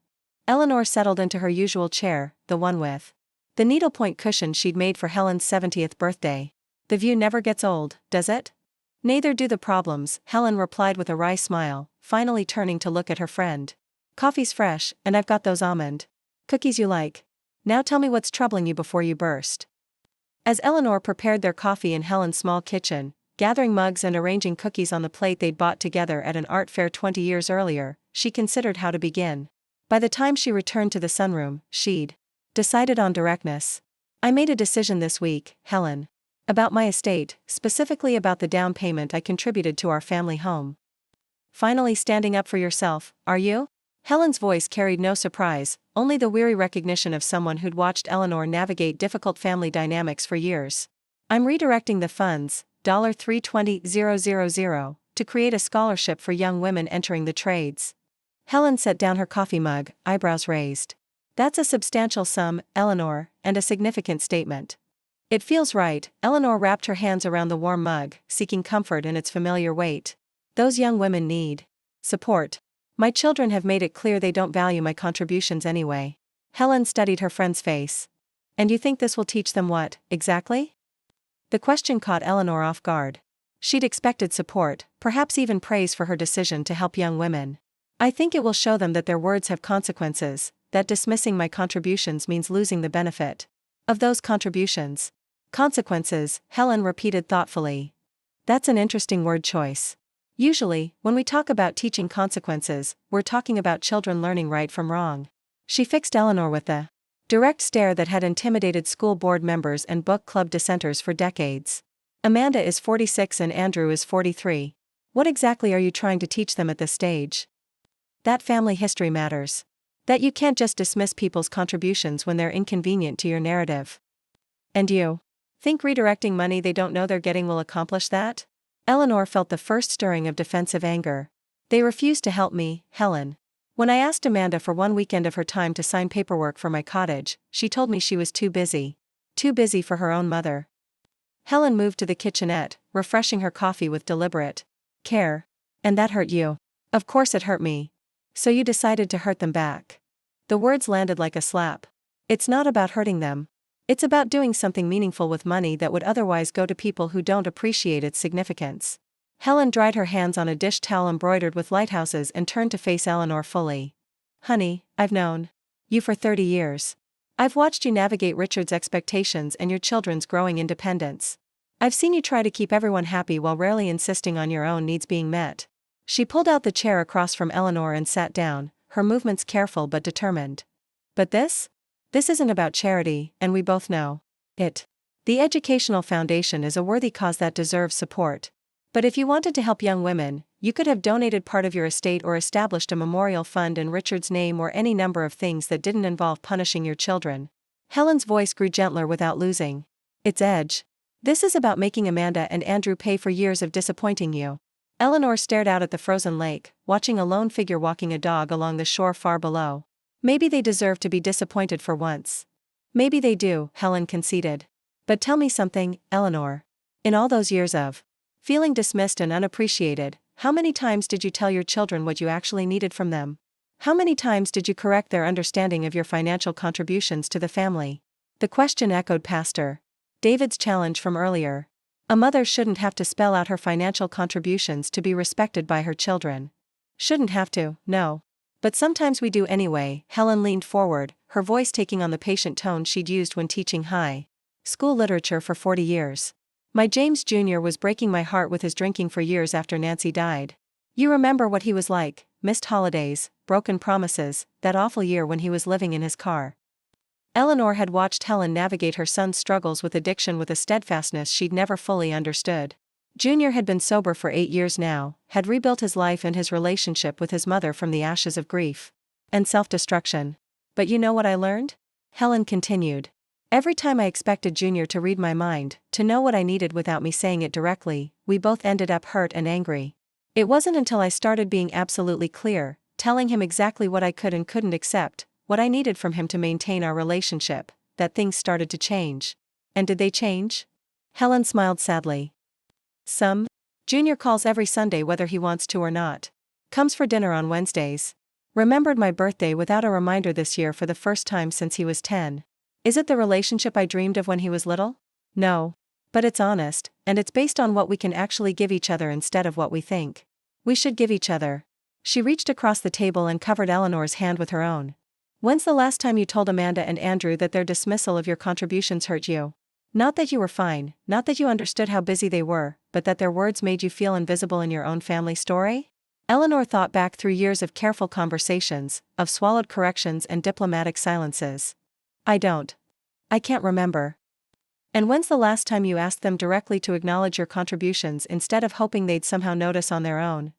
[SPEAKER 1] Eleanor settled into her usual chair, the one with the needlepoint cushion she'd made for Helen's 70th birthday. "The view never gets old, does it?" "Neither do the problems," Helen replied with a wry smile, finally turning to look at her friend. "Coffee's fresh, and I've got those almond cookies you like. Now tell me what's troubling you before you burst." As Eleanor prepared their coffee in Helen's small kitchen, gathering mugs and arranging cookies on the plate they'd bought together at an art fair 20 years earlier, she considered how to begin. By the time she returned to the sunroom, she'd decided on directness. "I made a decision this week, Helen. About my estate, specifically about the down payment I contributed to our family home." "Finally standing up for yourself, are you?" Helen's voice carried no surprise, only the weary recognition of someone who'd watched Eleanor navigate difficult family dynamics for years. "I'm redirecting the funds, $320,000, to create a scholarship for young women entering the trades." Helen set down her coffee mug, eyebrows raised. "That's a substantial sum, Eleanor, and a significant statement." "It feels right." Eleanor wrapped her hands around the warm mug, seeking comfort in its familiar weight. "Those young women need support. My children have made it clear they don't value my contributions anyway." Helen studied her friend's face. "And you think this will teach them what, exactly?" The question caught Eleanor off guard. She'd expected support, perhaps even praise for her decision to help young women. "I think it will show them that their words have consequences, that dismissing my contributions means losing the benefit of those contributions." "Consequences," Helen repeated thoughtfully. "That's an interesting word choice. Usually, when we talk about teaching consequences, we're talking about children learning right from wrong." She fixed Eleanor with the direct stare that had intimidated school board members and book club dissenters for decades. "Amanda is 46 and Andrew is 43. What exactly are you trying to teach them at this stage?" "That family history matters. That you can't just dismiss people's contributions when they're inconvenient to your narrative." "And you think redirecting money they don't know they're getting will accomplish that?" Eleanor felt the first stirring of defensive anger. "They refused to help me, Helen. When I asked Amanda for one weekend of her time to sign paperwork for my cottage, she told me she was too busy. Too busy for her own mother." Helen moved to the kitchenette, refreshing her coffee with deliberate care. "And that hurt you?" "Of course it hurt me. So you decided to hurt them back." The words landed like a slap. "It's not about hurting them. It's about doing something meaningful with money that would otherwise go to people who don't appreciate its significance." Helen dried her hands on a dish towel embroidered with lighthouses and turned to face Eleanor fully. "Honey, I've known you for 30 years. I've watched you navigate Richard's expectations and your children's growing independence. I've seen you try to keep everyone happy while rarely insisting on your own needs being met." She pulled out the chair across from Eleanor and sat down, her movements careful but determined. "But this isn't about charity, and we both know it. The educational foundation is a worthy cause that deserves support. But if you wanted to help young women, you could have donated part of your estate or established a memorial fund in Richard's name or any number of things that didn't involve punishing your children." Helen's voice grew gentler without losing its edge. "This is about making Amanda and Andrew pay for years of disappointing you." Eleanor stared out at the frozen lake, watching a lone figure walking a dog along the shore far below. "Maybe they deserve to be disappointed for once." "Maybe they do," Helen conceded. "But tell me something, Eleanor. In all those years of feeling dismissed and unappreciated, how many times did you tell your children what you actually needed from them? How many times did you correct their understanding of your financial contributions to the family?" The question echoed past her. David's challenge from earlier. A mother shouldn't have to spell out her financial contributions to be respected by her children. Shouldn't have to, no. But sometimes we do anyway. Helen leaned forward, her voice taking on the patient tone she'd used when teaching high school literature for 40 years. My James Jr. was breaking my heart with his drinking for years after Nancy died. You remember what he was like: missed holidays, broken promises, that awful year when he was living in his car. Eleanor had watched Helen navigate her son's struggles with addiction with a steadfastness she'd never fully understood. Junior had been sober for 8 years now, had rebuilt his life and his relationship with his mother from the ashes of grief and self-destruction. But you know what I learned? Helen continued. Every time I expected Junior to read my mind, to know what I needed without me saying it directly, we both ended up hurt and angry. It wasn't until I started being absolutely clear, telling him exactly what I could and couldn't accept, what I needed from him to maintain our relationship, that things started to change. And did they change? Helen smiled sadly. Some. Junior calls every Sunday whether he wants to or not. Comes for dinner on Wednesdays. Remembered my birthday without a reminder this year for the first time since he was 10. Is it the relationship I dreamed of when he was little? No. But it's honest, and it's based on what we can actually give each other instead of what we think we should give each other. She reached across the table and covered Eleanor's hand with her own. When's the last time you told Amanda and Andrew that their dismissal of your contributions hurt you? Not that you were fine, not that you understood how busy they were, but that their words made you feel invisible in your own family story? Eleanor thought back through years of careful conversations, of swallowed corrections and diplomatic silences. I don't. I can't remember. And when's the last time you asked them directly to acknowledge your contributions instead of hoping they'd somehow notice on their own?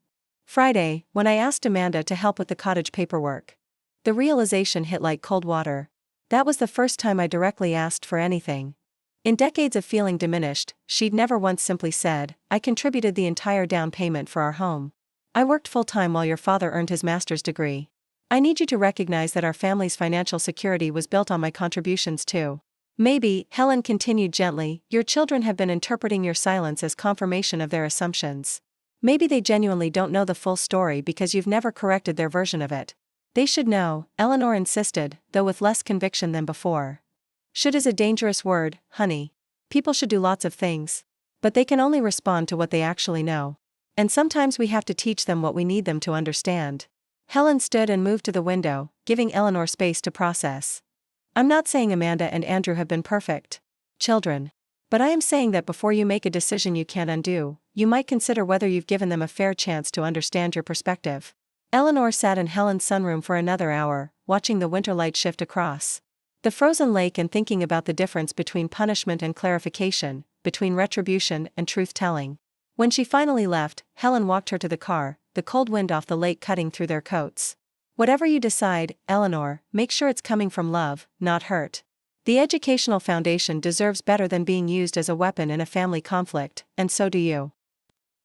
[SPEAKER 1] Friday, when I asked Amanda to help with the cottage paperwork. The realization hit like cold water. That was the first time I directly asked for anything. In decades of feeling diminished, she'd never once simply said, I contributed the entire down payment for our home. I worked full-time while your father earned his master's degree. I need you to recognize that our family's financial security was built on my contributions too. Maybe, Helen continued gently, your children have been interpreting your silence as confirmation of their assumptions. Maybe they genuinely don't know the full story because you've never corrected their version of it. They should know, Eleanor insisted, though with less conviction than before. Should is a dangerous word, honey. People should do lots of things. But they can only respond to what they actually know. And sometimes we have to teach them what we need them to understand. Helen stood and moved to the window, giving Eleanor space to process. I'm not saying Amanda and Andrew have been perfect children. But I am saying that before you make a decision you can't undo, you might consider whether you've given them a fair chance to understand your perspective. Eleanor sat in Helen's sunroom for another hour, watching the winter light shift across the frozen lake and thinking about the difference between punishment and clarification, between retribution and truth-telling. When she finally left, Helen walked her to the car, the cold wind off the lake cutting through their coats. Whatever you decide, Eleanor, make sure it's coming from love, not hurt. The educational foundation deserves better than being used as a weapon in a family conflict, and so do you.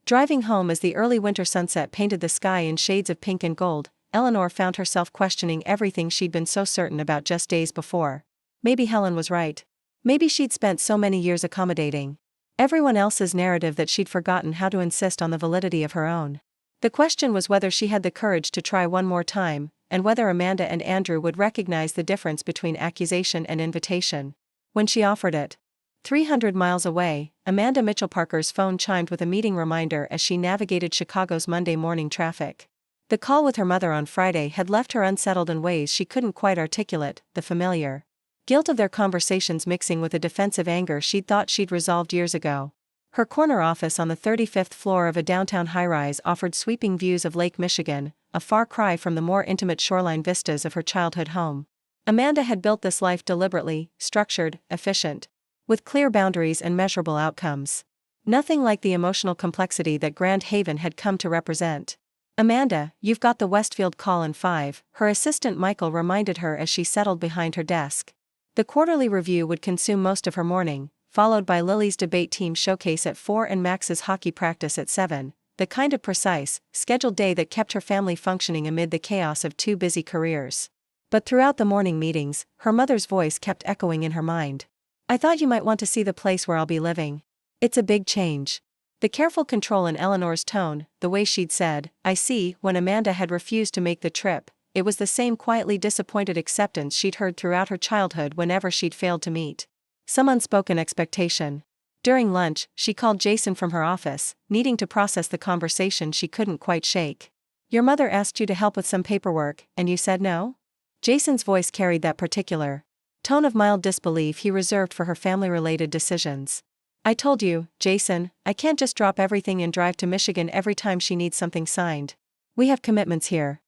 [SPEAKER 1] Driving home as the early winter sunset painted the sky in shades of pink and gold, Eleanor found herself questioning everything she'd been so certain about just days before. Maybe Helen was right. Maybe she'd spent so many years accommodating everyone else's narrative that she'd forgotten how to insist on the validity of her own. The question was whether she had the courage to try one more time, and whether Amanda and Andrew would recognize the difference between accusation and invitation. When she offered it. 300 miles away, Amanda Mitchell Parker's phone chimed with a meeting reminder as she navigated Chicago's Monday morning traffic. The call with her mother on Friday had left her unsettled in ways she couldn't quite articulate, the familiar guilt of their conversations mixing with a defensive anger she'd thought she'd resolved years ago. Her corner office on the 35th floor of a downtown high-rise offered sweeping views of Lake Michigan, a far cry from the more intimate shoreline vistas of her childhood home. Amanda had built this life deliberately, structured, efficient, with clear boundaries and measurable outcomes. Nothing like the emotional complexity that Grand Haven had come to represent. Amanda, you've got the Westfield call in 5, her assistant Michael reminded her as she settled behind her desk. The quarterly review would consume most of her morning, followed by Lily's debate team showcase at 4 and Max's hockey practice at 7, the kind of precise, scheduled day that kept her family functioning amid the chaos of 2 busy careers. But throughout the morning meetings, her mother's voice kept echoing in her mind. I thought you might want to see the place where I'll be living. It's a big change. The careful control in Eleanor's tone, the way she'd said, I see, when Amanda had refused to make the trip, it was the same quietly disappointed acceptance she'd heard throughout her childhood whenever she'd failed to meet some unspoken expectation. During lunch, she called Jason from her office, needing to process the conversation she couldn't quite shake. Your mother asked you to help with some paperwork, and you said no? Jason's voice carried that particular tone of mild disbelief he reserved for her family-related decisions. I told you, Jason, I can't just drop everything and drive to Michigan every time she needs something signed. We have commitments here.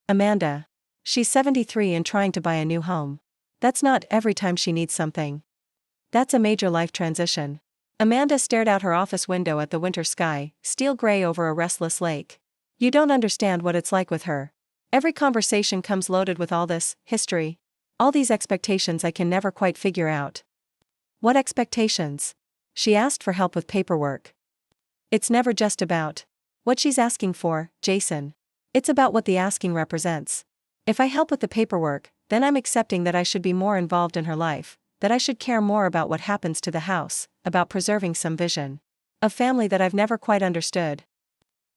[SPEAKER 1] Amanda. She's 73 and trying to buy a new home. That's not every time she needs something. That's a major life transition. Amanda stared out her office window at the winter sky, steel gray over a restless lake. You don't understand what it's like with her. Every conversation comes loaded with all this history. All these expectations I can never quite figure out. What expectations? She asked for help with paperwork. It's never just about what she's asking for, Jason. It's about what the asking represents. If I help with the paperwork, then I'm accepting that I should be more involved in her life, that I should care more about what happens to the house, about preserving some vision of family that I've never quite understood.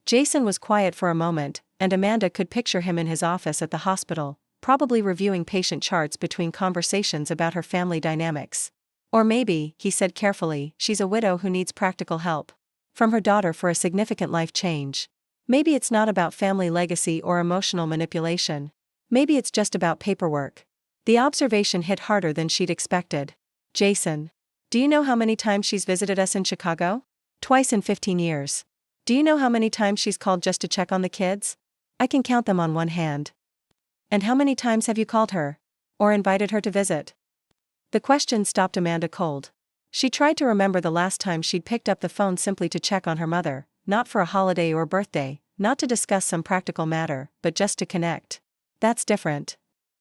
[SPEAKER 1] Jason was quiet for a moment, and Amanda could picture him in his office at the hospital, probably reviewing patient charts between conversations about her family dynamics. Or maybe, he said carefully, she's a widow who needs practical help from her daughter for a significant life change. Maybe it's not about family legacy or emotional manipulation. Maybe it's just about paperwork. The observation hit harder than she'd expected. Jason. Do you know how many times she's visited us in Chicago? Twice in 15 years. Do you know how many times she's called just to check on the kids? I can count them on one hand. And how many times have you called her? Or invited her to visit? The question stopped Amanda cold. She tried to remember the last time she'd picked up the phone simply to check on her mother, not for a holiday or birthday, not to discuss some practical matter, but just to connect. That's different.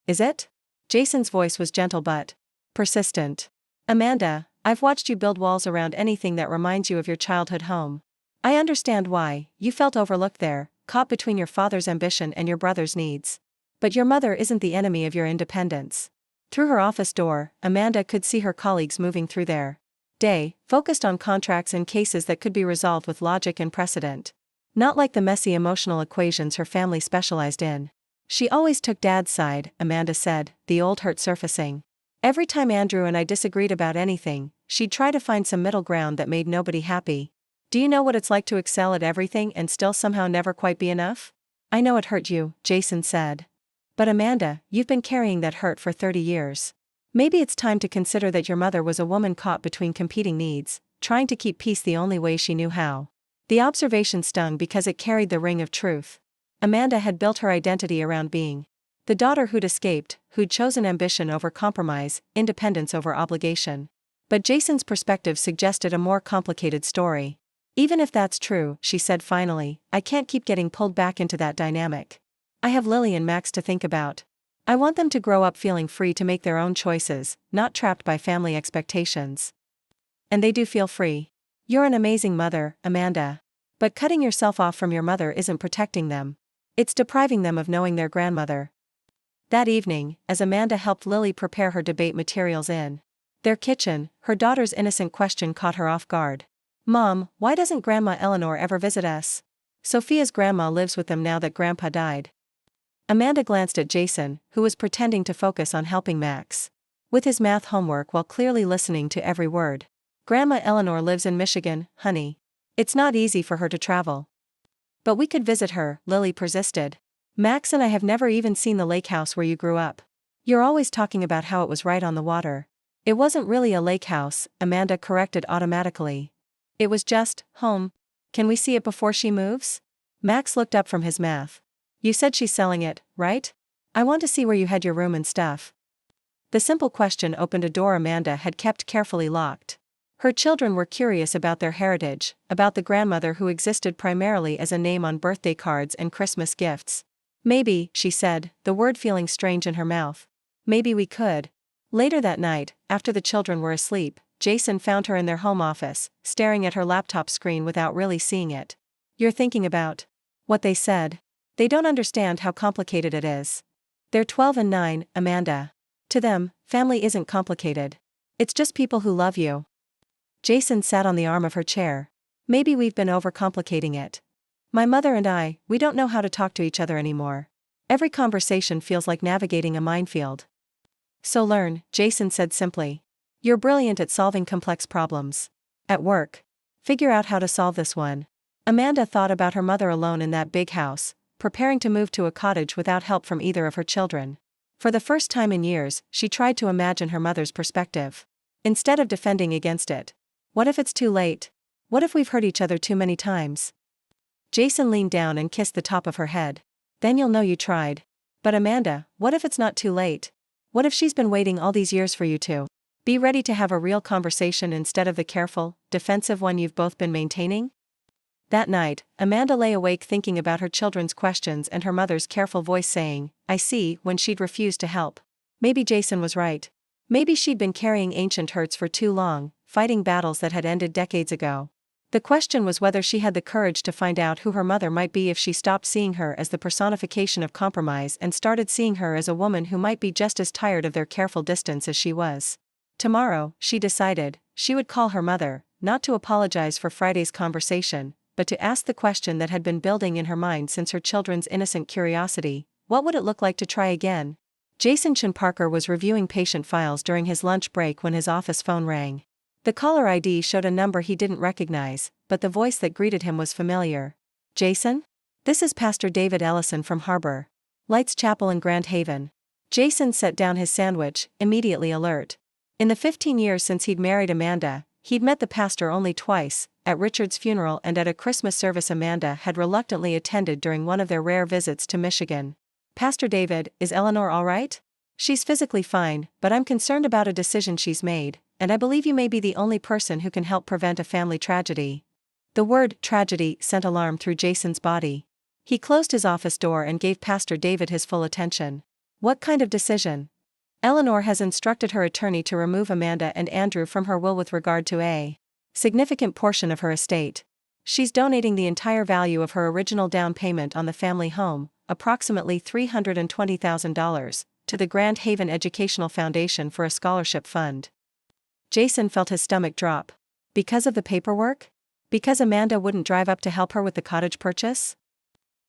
[SPEAKER 1] Is it? Jason's voice was gentle but persistent. Amanda, I've watched you build walls around anything that reminds you of your childhood home. I understand why. You felt overlooked there, caught between your father's ambition and your brother's needs. But your mother isn't the enemy of your independence. Through her office door, Amanda could see her colleagues moving through their day, focused on contracts and cases that could be resolved with logic and precedent. Not like the messy emotional equations her family specialized in. She always took Dad's side, Amanda said, the old hurt surfacing. Every time Andrew and I disagreed about anything, she'd try to find some middle ground that made nobody happy. Do you know what it's like to excel at everything and still somehow never quite be enough? I know it hurt you, Jason said. But Amanda, you've been carrying that hurt for 30 years. Maybe it's time to consider that your mother was a woman caught between competing needs, trying to keep peace the only way she knew how. The observation stung because it carried the ring of truth. Amanda had built her identity around being the daughter who'd escaped, who'd chosen ambition over compromise, independence over obligation. But Jason's perspective suggested a more complicated story. Even if that's true, she said finally, I can't keep getting pulled back into that dynamic. I have Lily and Max to think about. I want them to grow up feeling free to make their own choices, not trapped by family expectations. And they do feel free. You're an amazing mother, Amanda. But cutting yourself off from your mother isn't protecting them. It's depriving them of knowing their grandmother. That evening, as Amanda helped Lily prepare her debate materials in their kitchen, her daughter's innocent question caught her off guard. Mom, why doesn't Grandma Eleanor ever visit us? Sophia's grandma lives with them now that Grandpa died. Amanda glanced at Jason, who was pretending to focus on helping Max with his math homework while clearly listening to every word. Grandma Eleanor lives in Michigan, honey. It's not easy for her to travel. But we could visit her, Lily persisted. Max and I have never even seen the lake house where you grew up. You're always talking about how it was right on the water. It wasn't really a lake house, Amanda corrected automatically. It was just home. Can we see it before she moves? Max looked up from his math. You said she's selling it, right? I want to see where you had your room and stuff. The simple question opened a door Amanda had kept carefully locked. Her children were curious about their heritage, about the grandmother who existed primarily as a name on birthday cards and Christmas gifts. Maybe, she said, the word feeling strange in her mouth. Maybe we could. Later that night, after the children were asleep, Jason found her in their home office, staring at her laptop screen without really seeing it. You're thinking about what they said. They don't understand how complicated it is. They're 12 and 9, Amanda. To them, family isn't complicated. It's just people who love you. Jason sat on the arm of her chair. Maybe we've been overcomplicating it. My mother and I, we don't know how to talk to each other anymore. Every conversation feels like navigating a minefield. So learn, Jason said simply. You're brilliant at solving complex problems. At work. Figure out how to solve this one. Amanda thought about her mother alone in that big house, preparing to move to a cottage without help from either of her children. For the first time in years, she tried to imagine her mother's perspective. Instead of defending against it, What if it's too late? What if we've hurt each other too many times? Jason leaned down and kissed the top of her head. Then you'll know you tried. But Amanda, what if it's not too late? What if she's been waiting all these years for you to be ready to have a real conversation instead of the careful, defensive one you've both been maintaining? That night, Amanda lay awake thinking about her children's questions and her mother's careful voice saying, "I see," when she'd refused to help. Maybe Jason was right. Maybe she'd been carrying ancient hurts for too long, fighting battles that had ended decades ago. The question was whether she had the courage to find out who her mother might be if she stopped seeing her as the personification of compromise and started seeing her as a woman who might be just as tired of their careful distance as she was. Tomorrow, she decided, she would call her mother, not to apologize for Friday's conversation, but to ask the question that had been building in her mind since her children's innocent curiosity: what would it look like to try again? Jason Chin Parker was reviewing patient files during his lunch break when his office phone rang. The caller ID showed a number he didn't recognize, but the voice that greeted him was familiar. "Jason? This is Pastor David Ellison from Harbor Lights Chapel in Grand Haven." Jason set down his sandwich, immediately alert. In the 15 years since he'd married Amanda, he'd met the pastor only twice, at Richard's funeral and at a Christmas service Amanda had reluctantly attended during one of their rare visits to Michigan. "Pastor David, is Eleanor all right?" "She's physically fine, but I'm concerned about a decision she's made, and I believe you may be the only person who can help prevent a family tragedy." The word tragedy sent alarm through Jason's body. He closed his office door and gave Pastor David his full attention. "What kind of decision?" "Eleanor has instructed her attorney to remove Amanda and Andrew from her will with regard to a significant portion of her estate. She's donating the entire value of her original down payment on the family home, approximately $320,000, to the Grand Haven Educational Foundation for a scholarship fund." Jason felt his stomach drop. Because of the paperwork? Because Amanda wouldn't drive up to help her with the cottage purchase?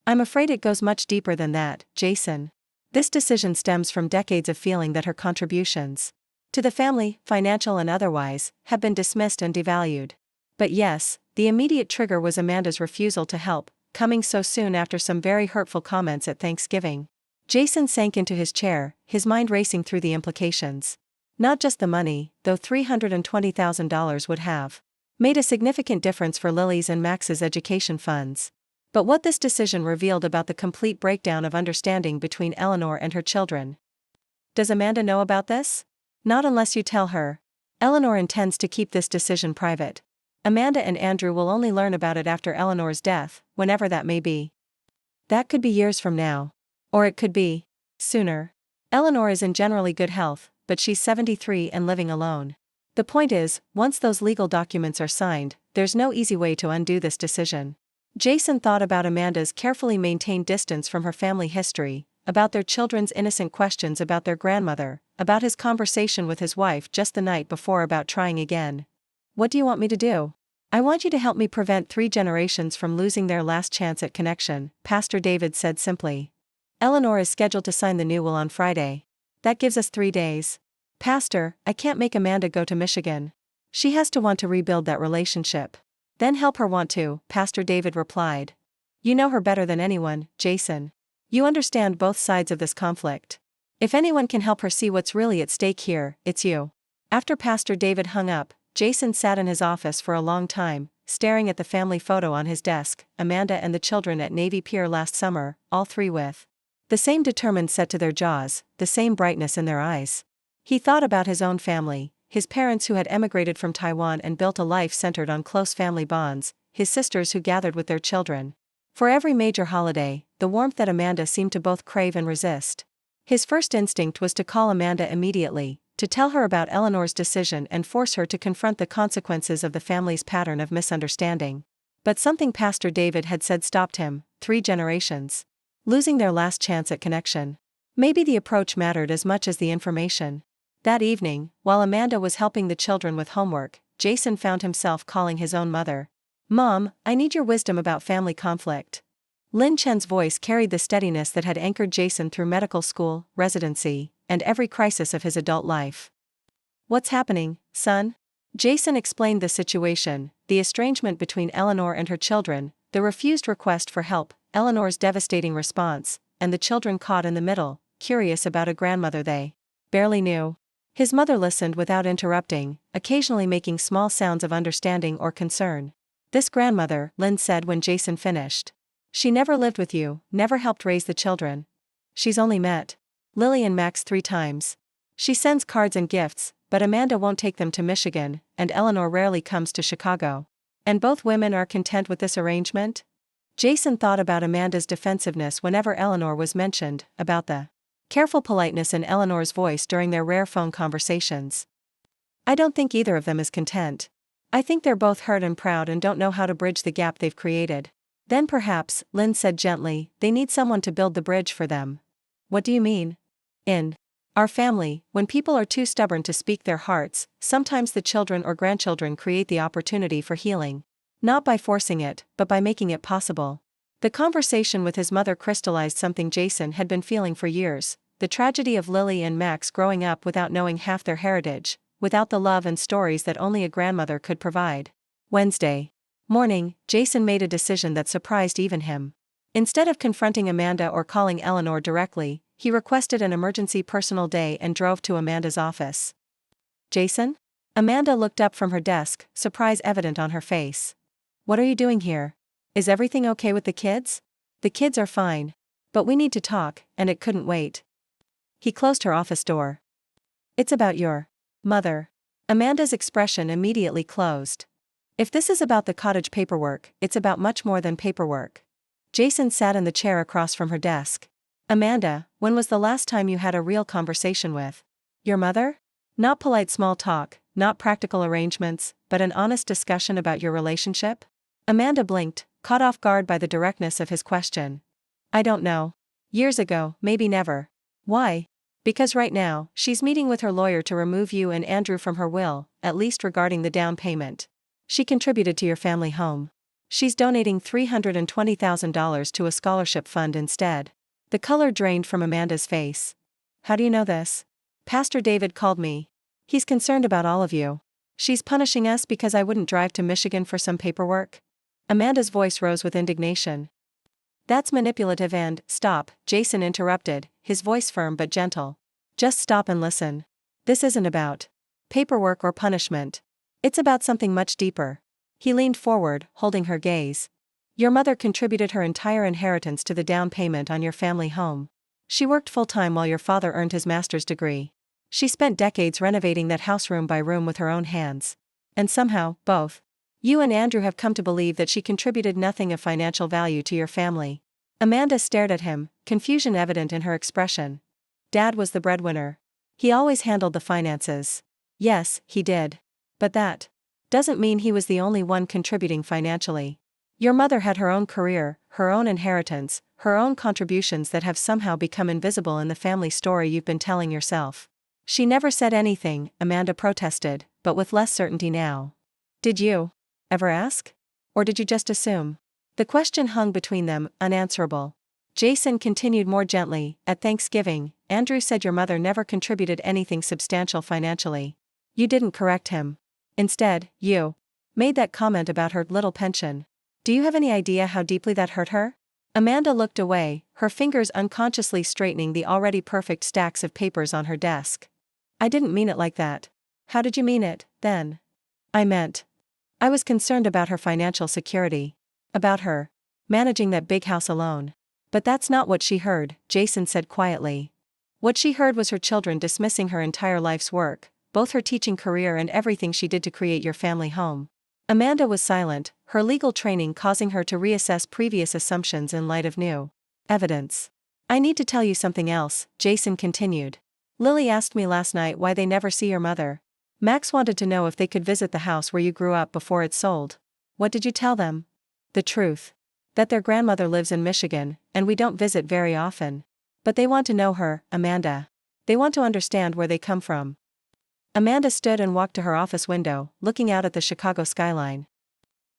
[SPEAKER 1] "I'm afraid it goes much deeper than that, Jason. This decision stems from decades of feeling that her contributions to the family, financial and otherwise, have been dismissed and devalued." But yes, the immediate trigger was Amanda's refusal to help, coming so soon after some very hurtful comments at Thanksgiving. Jason sank into his chair, his mind racing through the implications. Not just the money, though $320,000 would have made a significant difference for Lily's and Max's education funds. But what this decision revealed about the complete breakdown of understanding between Eleanor and her children. "Does Amanda know about this?" "Not unless you tell her. Eleanor intends to keep this decision private. Amanda and Andrew will only learn about it after Eleanor's death, whenever that may be. That could be years from now. Or it could be sooner. Eleanor is in generally good health, but she's 73 and living alone. The point is, once those legal documents are signed, there's no easy way to undo this decision." Jason thought about Amanda's carefully maintained distance from her family history, about their children's innocent questions about their grandmother, about his conversation with his wife just the night before about trying again. "What do you want me to do?" "I want you to help me prevent 3 generations from losing their last chance at connection," Pastor David said simply. "Eleanor is scheduled to sign the new will on Friday. That gives us 3 days. Pastor, I can't make Amanda go to Michigan. She has to want to rebuild that relationship." "Then help her want to," Pastor David replied. "You know her better than anyone, Jason. You understand both sides of this conflict. If anyone can help her see what's really at stake here, it's you." After Pastor David hung up, Jason sat in his office for a long time, staring at the family photo on his desk, Amanda and the children at Navy Pier last summer, all 3 with the same determined set to their jaws, the same brightness in their eyes. He thought about his own family, his parents who had emigrated from Taiwan and built a life centered on close family bonds, his sisters who gathered with their children for every major holiday, the warmth that Amanda seemed to both crave and resist. His first instinct was to call Amanda immediately, to tell her about Eleanor's decision and force her to confront the consequences of the family's pattern of misunderstanding. But something Pastor David had said stopped him: 3 generations. Losing their last chance at connection. Maybe the approach mattered as much as the information. That evening, while Amanda was helping the children with homework, Jason found himself calling his own mother. "Mom, I need your wisdom about family conflict." Lin Chen's voice carried the steadiness that had anchored Jason through medical school, residency, and every crisis of his adult life. "What's happening, son?" Jason explained the situation: the estrangement between Eleanor and her children, the refused request for help, Eleanor's devastating response, and the children caught in the middle, curious about a grandmother they barely knew. His mother listened without interrupting, occasionally making small sounds of understanding or concern. This grandmother, Lynn said when Jason finished. She never lived with you, never helped raise the children. She's only met Lily and Max 3 times. She sends cards and gifts, but Amanda won't take them to Michigan, and Eleanor rarely comes to Chicago. And both women are content with this arrangement? Jason thought about Amanda's defensiveness whenever Eleanor was mentioned, about the careful politeness in Eleanor's voice during their rare phone conversations. I don't think either of them is content. I think they're both hurt and proud and don't know how to bridge the gap they've created. Then perhaps, Lynn said gently, they need someone to build the bridge for them. What do you mean? In our family, when people are too stubborn to speak their hearts, sometimes the children or grandchildren create the opportunity for healing. Not by forcing it, but by making it possible. The conversation with his mother crystallized something Jason had been feeling for years, the tragedy of Lily and Max growing up without knowing half their heritage, without the love and stories that only a grandmother could provide. Wednesday morning, Jason made a decision that surprised even him. Instead of confronting Amanda or calling Eleanor directly, he requested an emergency personal day and drove to Amanda's office. Jason? Amanda looked up from her desk, surprise evident on her face. What are you doing here? Is everything okay with the kids? The kids are fine. But we need to talk, and it couldn't wait. He closed her office door. It's about your mother. Amanda's expression immediately closed. If this is about the cottage paperwork, it's about much more than paperwork. Jason sat in the chair across from her desk. Amanda, when was the last time you had a real conversation with your mother? Not polite small talk, not practical arrangements, but an honest discussion about your relationship? Amanda blinked, caught off guard by the directness of his question. I don't know. Years ago, maybe never. Why? Because right now, she's meeting with her lawyer to remove you and Andrew from her will, at least regarding the down payment. She contributed to your family home. She's donating $320,000 to a scholarship fund instead. The color drained from Amanda's face. How do you know this? Pastor David called me. He's concerned about all of you. She's punishing us because I wouldn't drive to Michigan for some paperwork? Amanda's voice rose with indignation. That's manipulative and, stop, Jason interrupted, his voice firm but gentle. Just stop and listen. This isn't about paperwork or punishment. It's about something much deeper. He leaned forward, holding her gaze. Your mother contributed her entire inheritance to the down payment on your family home. She worked full-time while your father earned his master's degree. She spent decades renovating that house room by room with her own hands. And somehow, both you and Andrew have come to believe that she contributed nothing of financial value to your family. Amanda stared at him, confusion evident in her expression. Dad was the breadwinner. He always handled the finances. Yes, he did. But that doesn't mean he was the only one contributing financially. Your mother had her own career, her own inheritance, her own contributions that have somehow become invisible in the family story you've been telling yourself. She never said anything, Amanda protested, but with less certainty now. Did you ever ask? Or did you just assume? The question hung between them, unanswerable. Jason continued more gently, at Thanksgiving, Andrew said your mother never contributed anything substantial financially. You didn't correct him. Instead, you made that comment about her little pension. Do you have any idea how deeply that hurt her? Amanda looked away, her fingers unconsciously straightening the already perfect stacks of papers on her desk. I didn't mean it like that. How did you mean it, then? I was concerned about her financial security. About her managing that big house alone. But that's not what she heard, Jason said quietly. What she heard was her children dismissing her entire life's work, both her teaching career and everything she did to create your family home. Amanda was silent, her legal training causing her to reassess previous assumptions in light of new evidence. I need to tell you something else, Jason continued. Lily asked me last night why they never see your mother. Max wanted to know if they could visit the house where you grew up before it's sold. What did you tell them? The truth. That their grandmother lives in Michigan, and we don't visit very often. But they want to know her, Amanda. They want to understand where they come from. Amanda stood and walked to her office window, looking out at the Chicago skyline.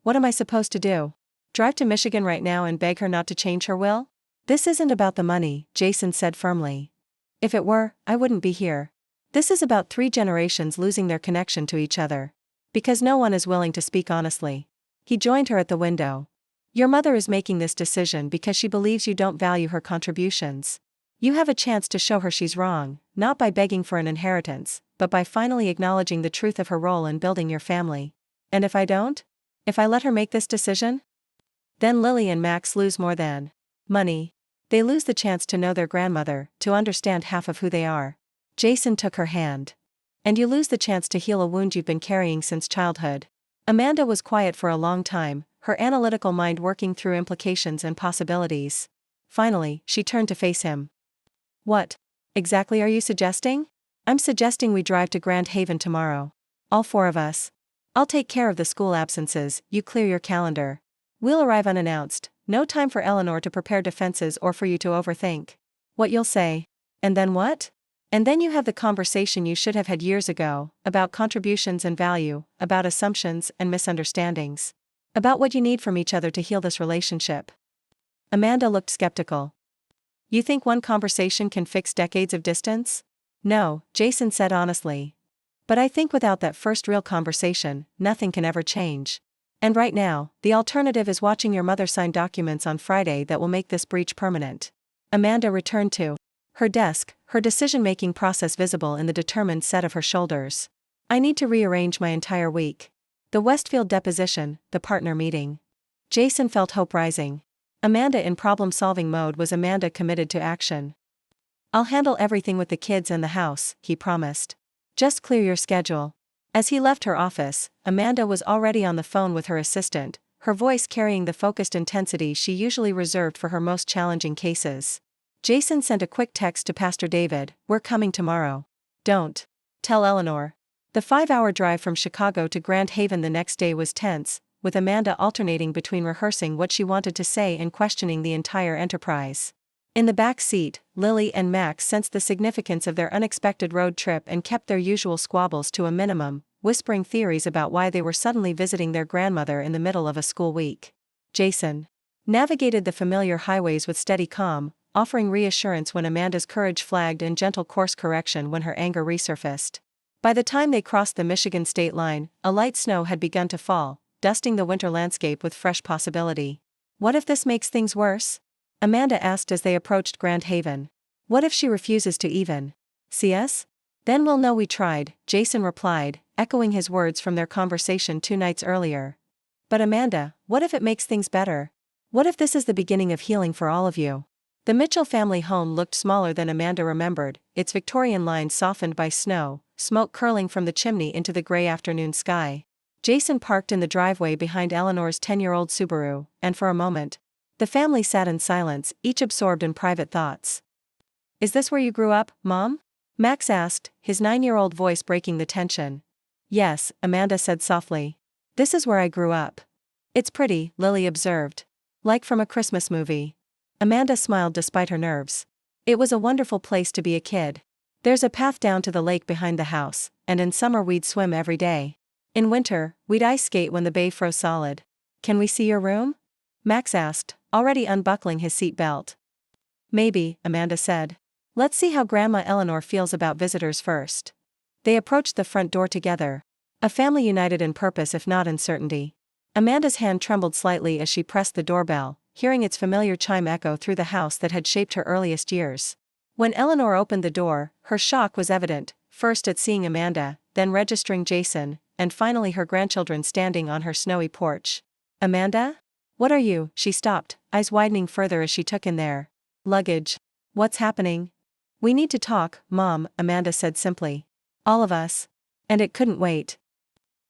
[SPEAKER 1] What am I supposed to do? Drive to Michigan right now and beg her not to change her will? This isn't about the money, Jason said firmly. If it were, I wouldn't be here. This is about 3 generations losing their connection to each other. Because no one is willing to speak honestly. He joined her at the window. Your mother is making this decision because she believes you don't value her contributions. You have a chance to show her she's wrong, not by begging for an inheritance, but by finally acknowledging the truth of her role in building your family. And if I don't? If I let her make this decision? Then Lily and Max lose more than money. They lose the chance to know their grandmother, to understand half of who they are. Jason took her hand. And you lose the chance to heal a wound you've been carrying since childhood. Amanda was quiet for a long time, her analytical mind working through implications and possibilities. Finally, she turned to face him. What exactly are you suggesting? I'm suggesting we drive to Grand Haven tomorrow. All four of us. I'll take care of the school absences, you clear your calendar. We'll arrive unannounced, no time for Eleanor to prepare defenses or for you to overthink what you'll say. And then what? And then you have the conversation you should have had years ago, about contributions and value, about assumptions and misunderstandings. About what you need from each other to heal this relationship. Amanda looked skeptical. You think one conversation can fix decades of distance? No, Jason said honestly. But I think without that first real conversation, nothing can ever change. And right now, the alternative is watching your mother sign documents on Friday that will make this breach permanent. Amanda returned to her desk, her decision-making process visible in the determined set of her shoulders. I need to rearrange my entire week. The Westfield deposition, the partner meeting. Jason felt hope rising. Amanda in problem-solving mode was Amanda committed to action. I'll handle everything with the kids and the house, he promised. Just clear your schedule. As he left her office, Amanda was already on the phone with her assistant, her voice carrying the focused intensity she usually reserved for her most challenging cases. Jason sent a quick text to Pastor David, "We're coming tomorrow. Don't tell Eleanor." The 5-hour drive from Chicago to Grand Haven the next day was tense, with Amanda alternating between rehearsing what she wanted to say and questioning the entire enterprise. In the back seat, Lily and Max sensed the significance of their unexpected road trip and kept their usual squabbles to a minimum, whispering theories about why they were suddenly visiting their grandmother in the middle of a school week. Jason navigated the familiar highways with steady calm, offering reassurance when Amanda's courage flagged and gentle course correction when her anger resurfaced. By the time they crossed the Michigan state line, a light snow had begun to fall, dusting the winter landscape with fresh possibility. What if this makes things worse? Amanda asked as they approached Grand Haven. What if she refuses to even see us? Then we'll know we tried, Jason replied, echoing his words from their conversation 2 nights earlier. But Amanda, what if it makes things better? What if this is the beginning of healing for all of you? The Mitchell family home looked smaller than Amanda remembered, its Victorian lines softened by snow, smoke curling from the chimney into the gray afternoon sky. Jason parked in the driveway behind Eleanor's 10-year-old Subaru, and for a moment, the family sat in silence, each absorbed in private thoughts. Is this where you grew up, Mom? Max asked, his 9-year-old voice breaking the tension. Yes, Amanda said softly. This is where I grew up. It's pretty, Lily observed. Like from a Christmas movie. Amanda smiled despite her nerves. It was a wonderful place to be a kid. There's a path down to the lake behind the house, and in summer we'd swim every day. In winter, we'd ice skate when the bay froze solid. Can we see your room? Max asked, already unbuckling his seat belt. Maybe, Amanda said. Let's see how Grandma Eleanor feels about visitors first. They approached the front door together. A family united in purpose if not in certainty. Amanda's hand trembled slightly as she pressed the doorbell, hearing its familiar chime echo through the house that had shaped her earliest years. When Eleanor opened the door, her shock was evident, first at seeing Amanda, then registering Jason, and finally her grandchildren standing on her snowy porch. Amanda? What are you? She stopped, eyes widening further as she took in their luggage. What's happening? We need to talk, Mom, Amanda said simply. All of us. And it couldn't wait.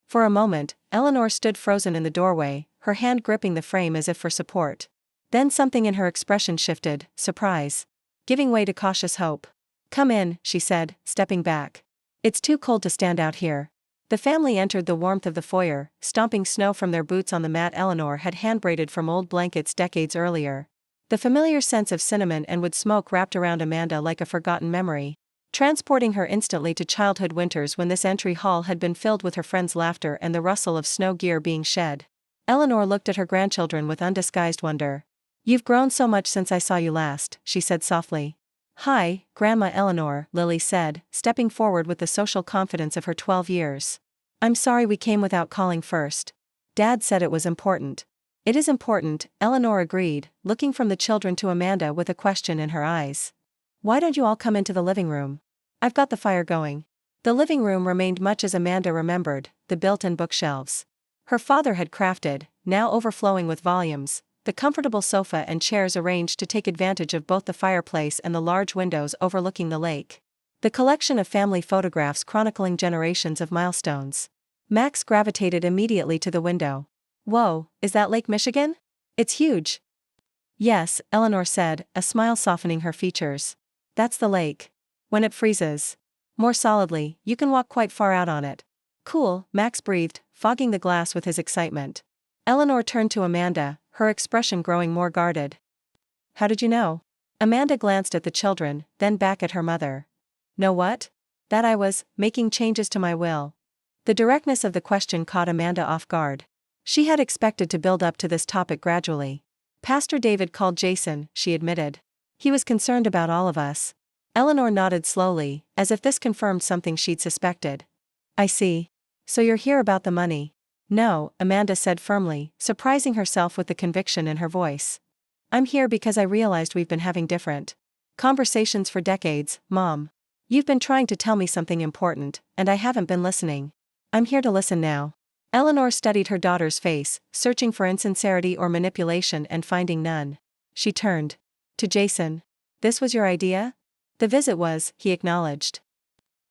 [SPEAKER 1] For a moment, Eleanor stood frozen in the doorway, her hand gripping the frame as if for support. Then something in her expression shifted, surprise, giving way to cautious hope. Come in, she said, stepping back. It's too cold to stand out here. The family entered the warmth of the foyer, stomping snow from their boots on the mat Eleanor had hand-braided from old blankets decades earlier. The familiar sense of cinnamon and wood smoke wrapped around Amanda like a forgotten memory, transporting her instantly to childhood winters when this entry hall had been filled with her friends' laughter and the rustle of snow gear being shed. Eleanor looked at her grandchildren with undisguised wonder. You've grown so much since I saw you last, she said softly. Hi, Grandma Eleanor, Lily said, stepping forward with the social confidence of her 12 years. I'm sorry we came without calling first. Dad said it was important. It is important, Eleanor agreed, looking from the children to Amanda with a question in her eyes. Why don't you all come into the living room? I've got the fire going. The living room remained much as Amanda remembered, the built-in bookshelves her father had crafted, now overflowing with volumes, the comfortable sofa and chairs arranged to take advantage of both the fireplace and the large windows overlooking the lake. The collection of family photographs chronicling generations of milestones. Max gravitated immediately to the window. "Whoa, is that Lake Michigan? It's huge." "Yes," Eleanor said, a smile softening her features. "That's the lake. When it freezes more solidly, you can walk quite far out on it." "Cool," Max breathed, fogging the glass with his excitement. Eleanor turned to Amanda, her expression growing more guarded. "How did you know?" Amanda glanced at the children, then back at her mother. "Know what?" "That I was making changes to my will." The directness of the question caught Amanda off guard. She had expected to build up to this topic gradually. "Pastor David called Jason," she admitted. "He was concerned about all of us." Eleanor nodded slowly, as if this confirmed something she'd suspected. "I see. So you're here about the money?" "No," Amanda said firmly, surprising herself with the conviction in her voice. "I'm here because I realized we've been having different conversations for decades, Mom. You've been trying to tell me something important, and I haven't been listening. I'm here to listen now." Eleanor studied her daughter's face, searching for insincerity or manipulation and finding none. She turned to Jason. "This was your idea?" "The visit was," he acknowledged.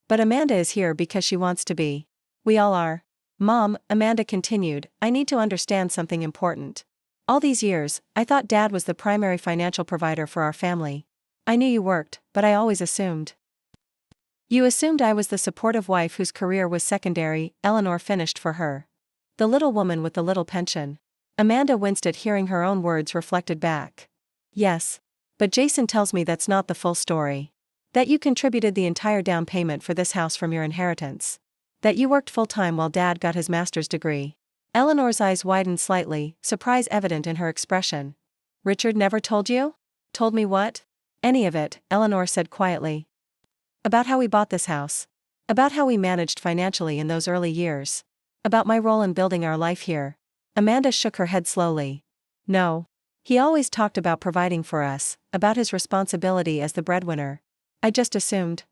[SPEAKER 1] "But Amanda is here because she wants to be. We all are." "Mom," Amanda continued, "I need to understand something important. All these years, I thought Dad was the primary financial provider for our family. I knew you worked, but I always assumed." "You assumed I was the supportive wife whose career was secondary," Eleanor finished for her. "The little woman with the little pension." Amanda winced at hearing her own words reflected back. "Yes. But Jason tells me that's not the full story. That you contributed the entire down payment for this house from your inheritance. That you worked full-time while Dad got his master's degree." Eleanor's eyes widened slightly, surprise evident in her expression. "Richard never told you?" "Told me what?" "Any of it," Eleanor said quietly. "About how we bought this house. About how we managed financially in those early years. About my role in building our life here." Amanda shook her head slowly. "No. He always talked about providing for us, about his responsibility as the breadwinner. I just assumed."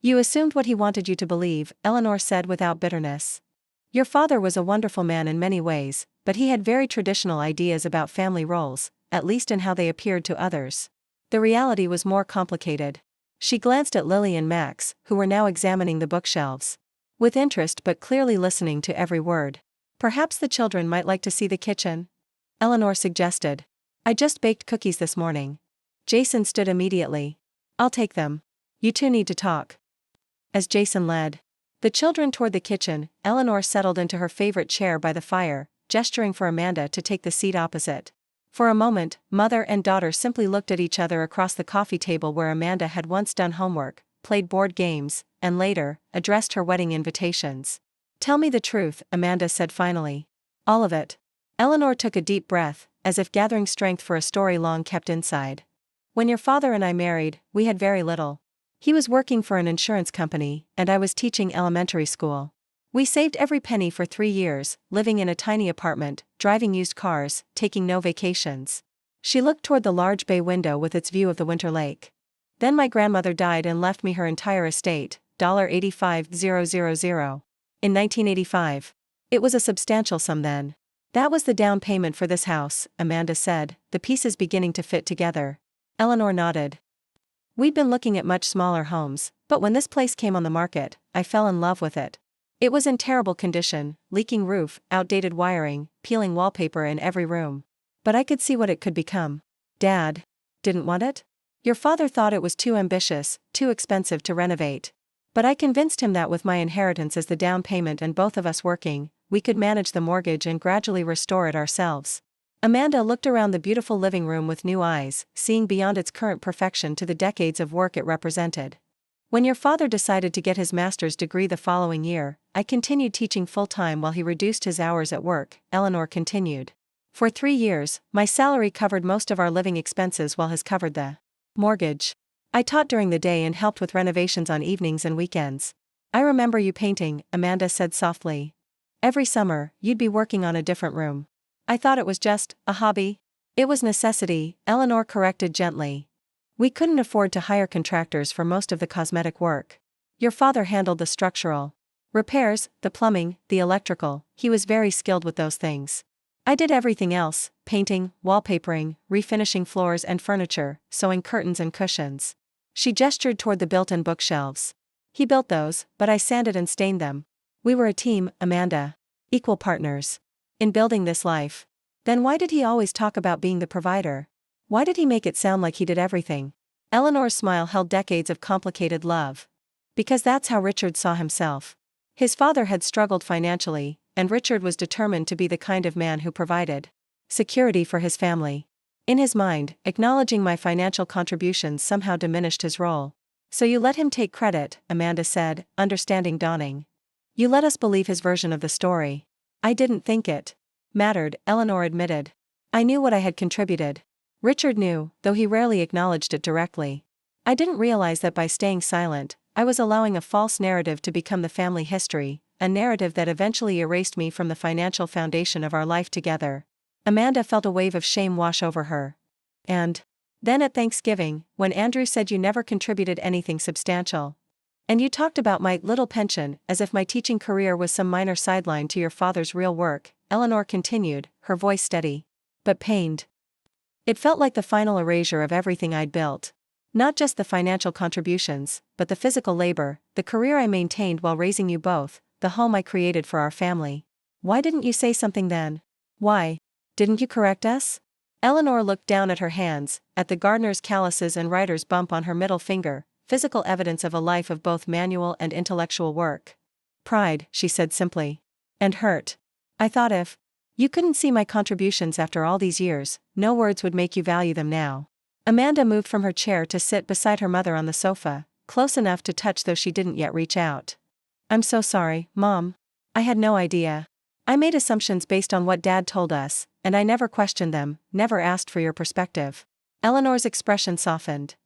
[SPEAKER 1] "You assumed what he wanted you to believe," Eleanor said without bitterness. "Your father was a wonderful man in many ways, but he had very traditional ideas about family roles, at least in how they appeared to others. The reality was more complicated." She glanced at Lily and Max, who were now examining the bookshelves. With interest but clearly listening to every word. "Perhaps the children might like to see the kitchen?" Eleanor suggested. "I just baked cookies this morning." Jason stood immediately. "I'll take them. You two need to talk." As Jason led the children toward the kitchen, Eleanor settled into her favorite chair by the fire, gesturing for Amanda to take the seat opposite. For a moment, mother and daughter simply looked at each other across the coffee table where Amanda had once done homework, played board games, and later, addressed her wedding invitations. "Tell me the truth," Amanda said finally. "All of it." Eleanor took a deep breath, as if gathering strength for a story long kept inside. "When your father and I married, we had very little. He was working for an insurance company, and I was teaching elementary school. We saved every penny for 3 years, living in a tiny apartment, driving used cars, taking no vacations." She looked toward the large bay window with its view of the winter lake. "Then my grandmother died and left me her entire estate, $85,000. In 1985. It was a substantial sum then. That was the down payment for this house," Amanda said, the pieces beginning to fit together. Eleanor nodded. "We'd been looking at much smaller homes, but when this place came on the market, I fell in love with it. It was in terrible condition, leaking roof, outdated wiring, peeling wallpaper in every room. But I could see what it could become." "Dad didn't want it?" "Your father thought it was too ambitious, too expensive to renovate. But I convinced him that with my inheritance as the down payment and both of us working, we could manage the mortgage and gradually restore it ourselves." Amanda looked around the beautiful living room with new eyes, seeing beyond its current perfection to the decades of work it represented. "When your father decided to get his master's degree the following year, I continued teaching full-time while he reduced his hours at work," Eleanor continued. "For 3 years, my salary covered most of our living expenses while his covered the mortgage. I taught during the day and helped with renovations on evenings and weekends. I remember you painting," Amanda said softly. "Every summer, you'd be working on a different room. I thought it was just a hobby." "It was necessity," Eleanor corrected gently. "We couldn't afford to hire contractors for most of the cosmetic work. Your father handled the structural repairs, the plumbing, the electrical. He was very skilled with those things. I did everything else: painting, wallpapering, refinishing floors and furniture, sewing curtains and cushions. She gestured toward the built-in bookshelves. He built those, but I sanded and stained them. We were a team, Amanda. Equal partners. In building this life. Then why did he always talk about being the provider? Why did he make it sound like he did everything? Eleanor's smile held decades of complicated love. Because that's how Richard saw himself. His father had struggled financially, and Richard was determined to be the kind of man who provided security for his family. In his mind, acknowledging my financial contributions somehow diminished his role. So you let him take credit, Amanda said, understanding dawning. You let us believe his version of the story. I didn't think it mattered, Eleanor admitted. I knew what I had contributed. Richard knew, though he rarely acknowledged it directly. I didn't realize that by staying silent, I was allowing a false narrative to become the family history, a narrative that eventually erased me from the financial foundation of our life together. Amanda felt a wave of shame wash over her. And then at Thanksgiving, when Andrew said you never contributed anything substantial. And you talked about my little pension, as if my teaching career was some minor sideline to your father's real work, Eleanor continued, her voice steady, but pained. It felt like the final erasure of everything I'd built. Not just the financial contributions, but the physical labor, the career I maintained while raising you both, the home I created for our family. Why didn't you say something then? Why didn't you correct us? Eleanor looked down at her hands, at the gardener's calluses and writer's bump on her middle finger, physical evidence of a life of both manual and intellectual work. Pride, she said simply. And hurt. I thought if you couldn't see my contributions after all these years, no words would make you value them now. Amanda moved from her chair to sit beside her mother on the sofa, close enough to touch though she didn't yet reach out. I'm so sorry, Mom. I had no idea. I made assumptions based on what Dad told us, and I never questioned them, never asked for your perspective. Eleanor's expression softened.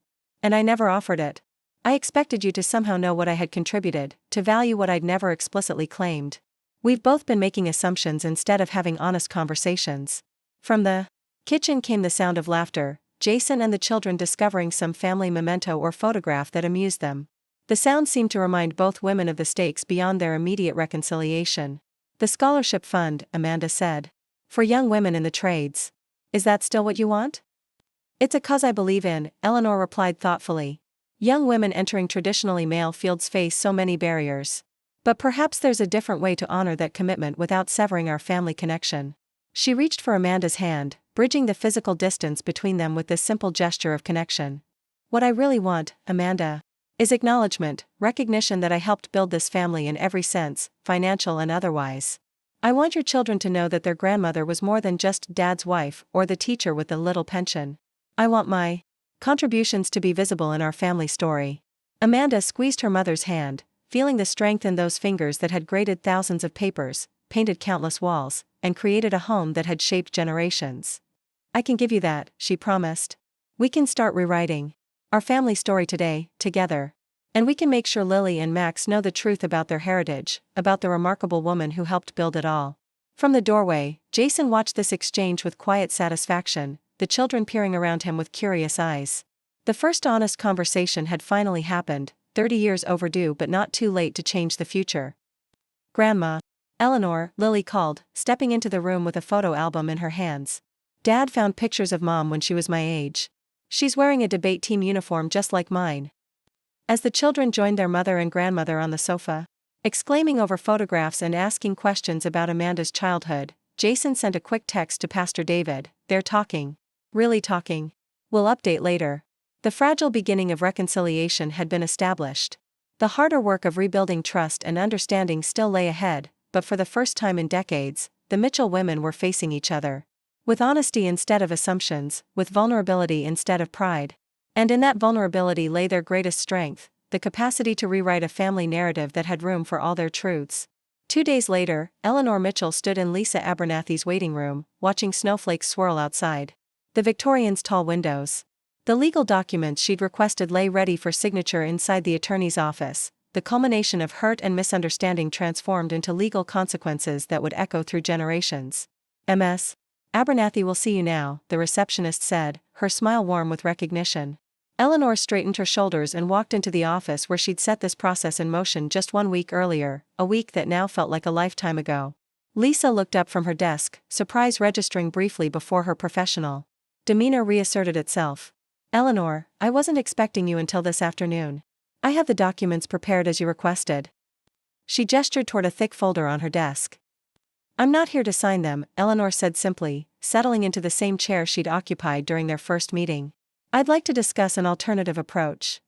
[SPEAKER 1] And I never offered it. I expected you to somehow know what I had contributed, to value what I'd never explicitly claimed. We've both been making assumptions instead of having honest conversations. From the kitchen came the sound of laughter, Jason and the children discovering some family memento or photograph that amused them. The sound seemed to remind both women of the stakes beyond their immediate reconciliation. The scholarship fund, Amanda said. For young women in the trades. Is that still what you want? It's a cause I believe in, Eleanor replied thoughtfully. Young women entering traditionally male fields face so many barriers. But perhaps there's a different way to honor that commitment without severing our family connection. She reached for Amanda's hand, bridging the physical distance between them with this simple gesture of connection. What I really want, Amanda, is acknowledgement, recognition that I helped build this family in every sense, financial and otherwise. I want your children to know that their grandmother was more than just Dad's wife or the teacher with the little pension. I want my contributions to be visible in our family story. Amanda squeezed her mother's hand, feeling the strength in those fingers that had graded thousands of papers, painted countless walls, and created a home that had shaped generations. I can give you that, she promised. We can start rewriting our family story today, together. And we can make sure Lily and Max know the truth about their heritage, about the remarkable woman who helped build it all. From the doorway, Jason watched this exchange with quiet satisfaction, the children peering around him with curious eyes. The first honest conversation had finally happened, 30 years overdue but not too late to change the future. Grandma. Eleanor, Lily called, stepping into the room with a photo album in her hands. Dad found pictures of Mom when she was my age. She's wearing a debate team uniform just like mine. As the children joined their mother and grandmother on the sofa, exclaiming over photographs and asking questions about Amanda's childhood, Jason sent a quick text to Pastor David. They're talking. Really talking. We'll update later. The fragile beginning of reconciliation had been established. The harder work of rebuilding trust and understanding still lay ahead, but for the first time in decades, the Mitchell women were facing each other. With honesty instead of assumptions, with vulnerability instead of pride. And in that vulnerability lay their greatest strength, the capacity to rewrite a family narrative that had room for all their truths. 2 days later, Eleanor Mitchell stood in Lisa Abernathy's waiting room, watching snowflakes swirl outside the Victorian's tall windows. The legal documents she'd requested lay ready for signature inside the attorney's office, the culmination of hurt and misunderstanding transformed into legal consequences that would echo through generations. Ms. Abernathy will see you now, the receptionist said, her smile warm with recognition. Eleanor straightened her shoulders and walked into the office where she'd set this process in motion just 1 week earlier, a week that now felt like a lifetime ago. Lisa looked up from her desk, surprise registering briefly before her professional demeanor reasserted itself. Eleanor, I wasn't expecting you until this afternoon. I have the documents prepared as you requested. She gestured toward a thick folder on her desk. I'm not here to sign them, Eleanor said simply, settling into the same chair she'd occupied during their first meeting. I'd like to discuss an alternative approach.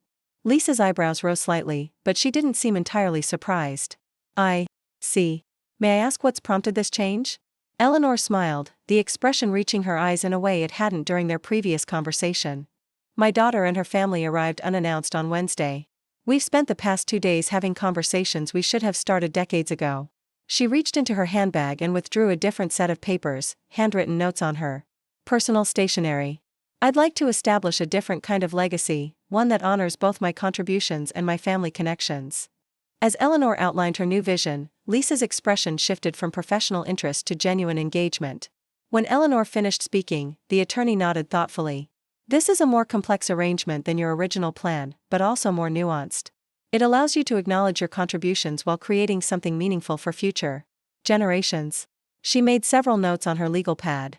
[SPEAKER 1] Lisa's eyebrows rose slightly, but she didn't seem entirely surprised. I see. May I ask what's prompted this change? Eleanor smiled, the expression reaching her eyes in a way it hadn't during their previous conversation. My daughter and her family arrived unannounced on Wednesday. We've spent the past 2 days having conversations we should have started decades ago. She reached into her handbag and withdrew a different set of papers, handwritten notes on her personal stationery. I'd like to establish a different kind of legacy, one that honors both my contributions and my family connections. As Eleanor outlined her new vision, Lisa's expression shifted from professional interest to genuine engagement. When Eleanor finished speaking, the attorney nodded thoughtfully. This is a more complex arrangement than your original plan, but also more nuanced. It allows you to acknowledge your contributions while creating something meaningful for future generations. She made several notes on her legal pad.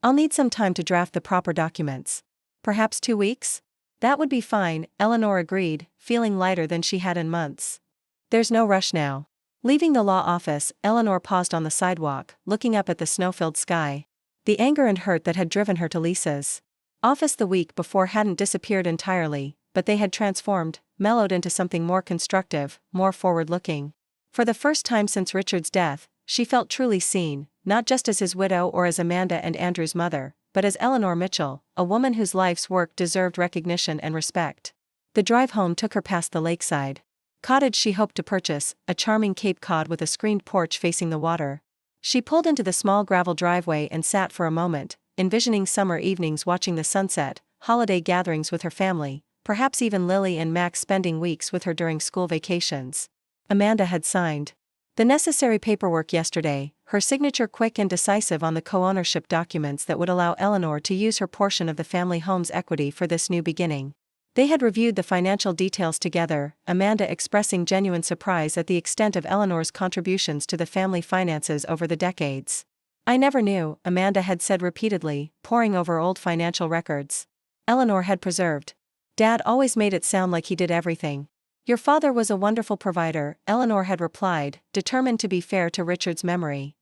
[SPEAKER 1] I'll need some time to draft the proper documents. Perhaps 2 weeks? That would be fine, Eleanor agreed, feeling lighter than she had in months. There's no rush now. Leaving the law office, Eleanor paused on the sidewalk, looking up at the snow-filled sky. The anger and hurt that had driven her to Lisa's office the week before hadn't disappeared entirely, but they had transformed, mellowed into something more constructive, more forward-looking. For the first time since Richard's death, she felt truly seen, not just as his widow or as Amanda and Andrew's mother, but as Eleanor Mitchell, a woman whose life's work deserved recognition and respect. The drive home took her past the lakeside cottage she hoped to purchase, a charming Cape Cod with a screened porch facing the water. She pulled into the small gravel driveway and sat for a moment, envisioning summer evenings watching the sunset, holiday gatherings with her family, perhaps even Lily and Max spending weeks with her during school vacations. Amanda had signed the necessary paperwork yesterday, her signature quick and decisive on the co-ownership documents that would allow Eleanor to use her portion of the family home's equity for this new beginning. They had reviewed the financial details together, Amanda expressing genuine surprise at the extent of Eleanor's contributions to the family finances over the decades. I never knew, Amanda had said repeatedly, poring over old financial records Eleanor had preserved. Dad always made it sound like he did everything. Your father was a wonderful provider, Eleanor had replied, determined to be fair to Richard's memory.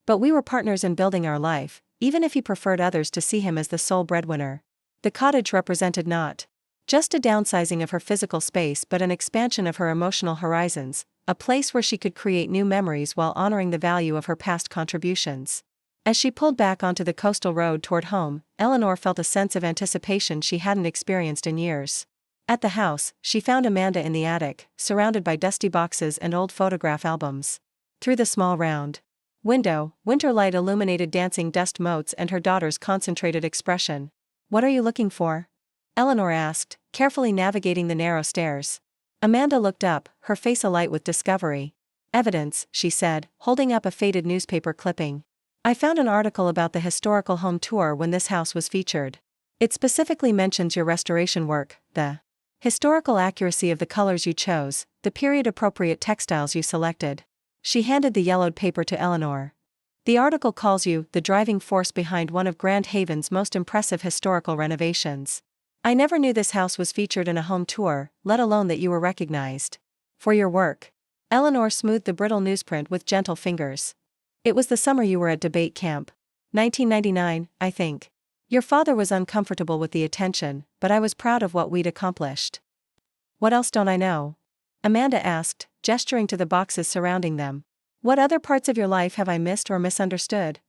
[SPEAKER 1] But we were partners in building our life, even if he preferred others to see him as the sole breadwinner. The cottage represented not just a downsizing of her physical space but an expansion of her emotional horizons, a place where she could create new memories while honoring the value of her past contributions. As she pulled back onto the coastal road toward home, Eleanor felt a sense of anticipation she hadn't experienced in years. At the house, she found Amanda in the attic, surrounded by dusty boxes and old photograph albums. Through the small round window, winter light illuminated dancing dust motes and her daughter's concentrated expression. What are you looking for? Eleanor asked, carefully navigating the narrow stairs. Amanda looked up, her face alight with discovery. Evidence, she said, holding up a faded newspaper clipping. I found an article about the historical home tour when this house was featured. It specifically mentions your restoration work, the historical accuracy of the colors you chose, the period-appropriate textiles you selected. She handed the yellowed paper to Eleanor. The article calls you the driving force behind one of Grand Haven's most impressive historical renovations. I never knew this house was featured in a home tour, let alone that you were recognized for your work. Eleanor smoothed the brittle newsprint with gentle fingers. It was the summer you were at debate camp. 1999, I think. Your father was uncomfortable with the attention, but I was proud of what we'd accomplished. What else don't I know? Amanda asked, gesturing to the boxes surrounding them. What other parts of your life have I missed or misunderstood?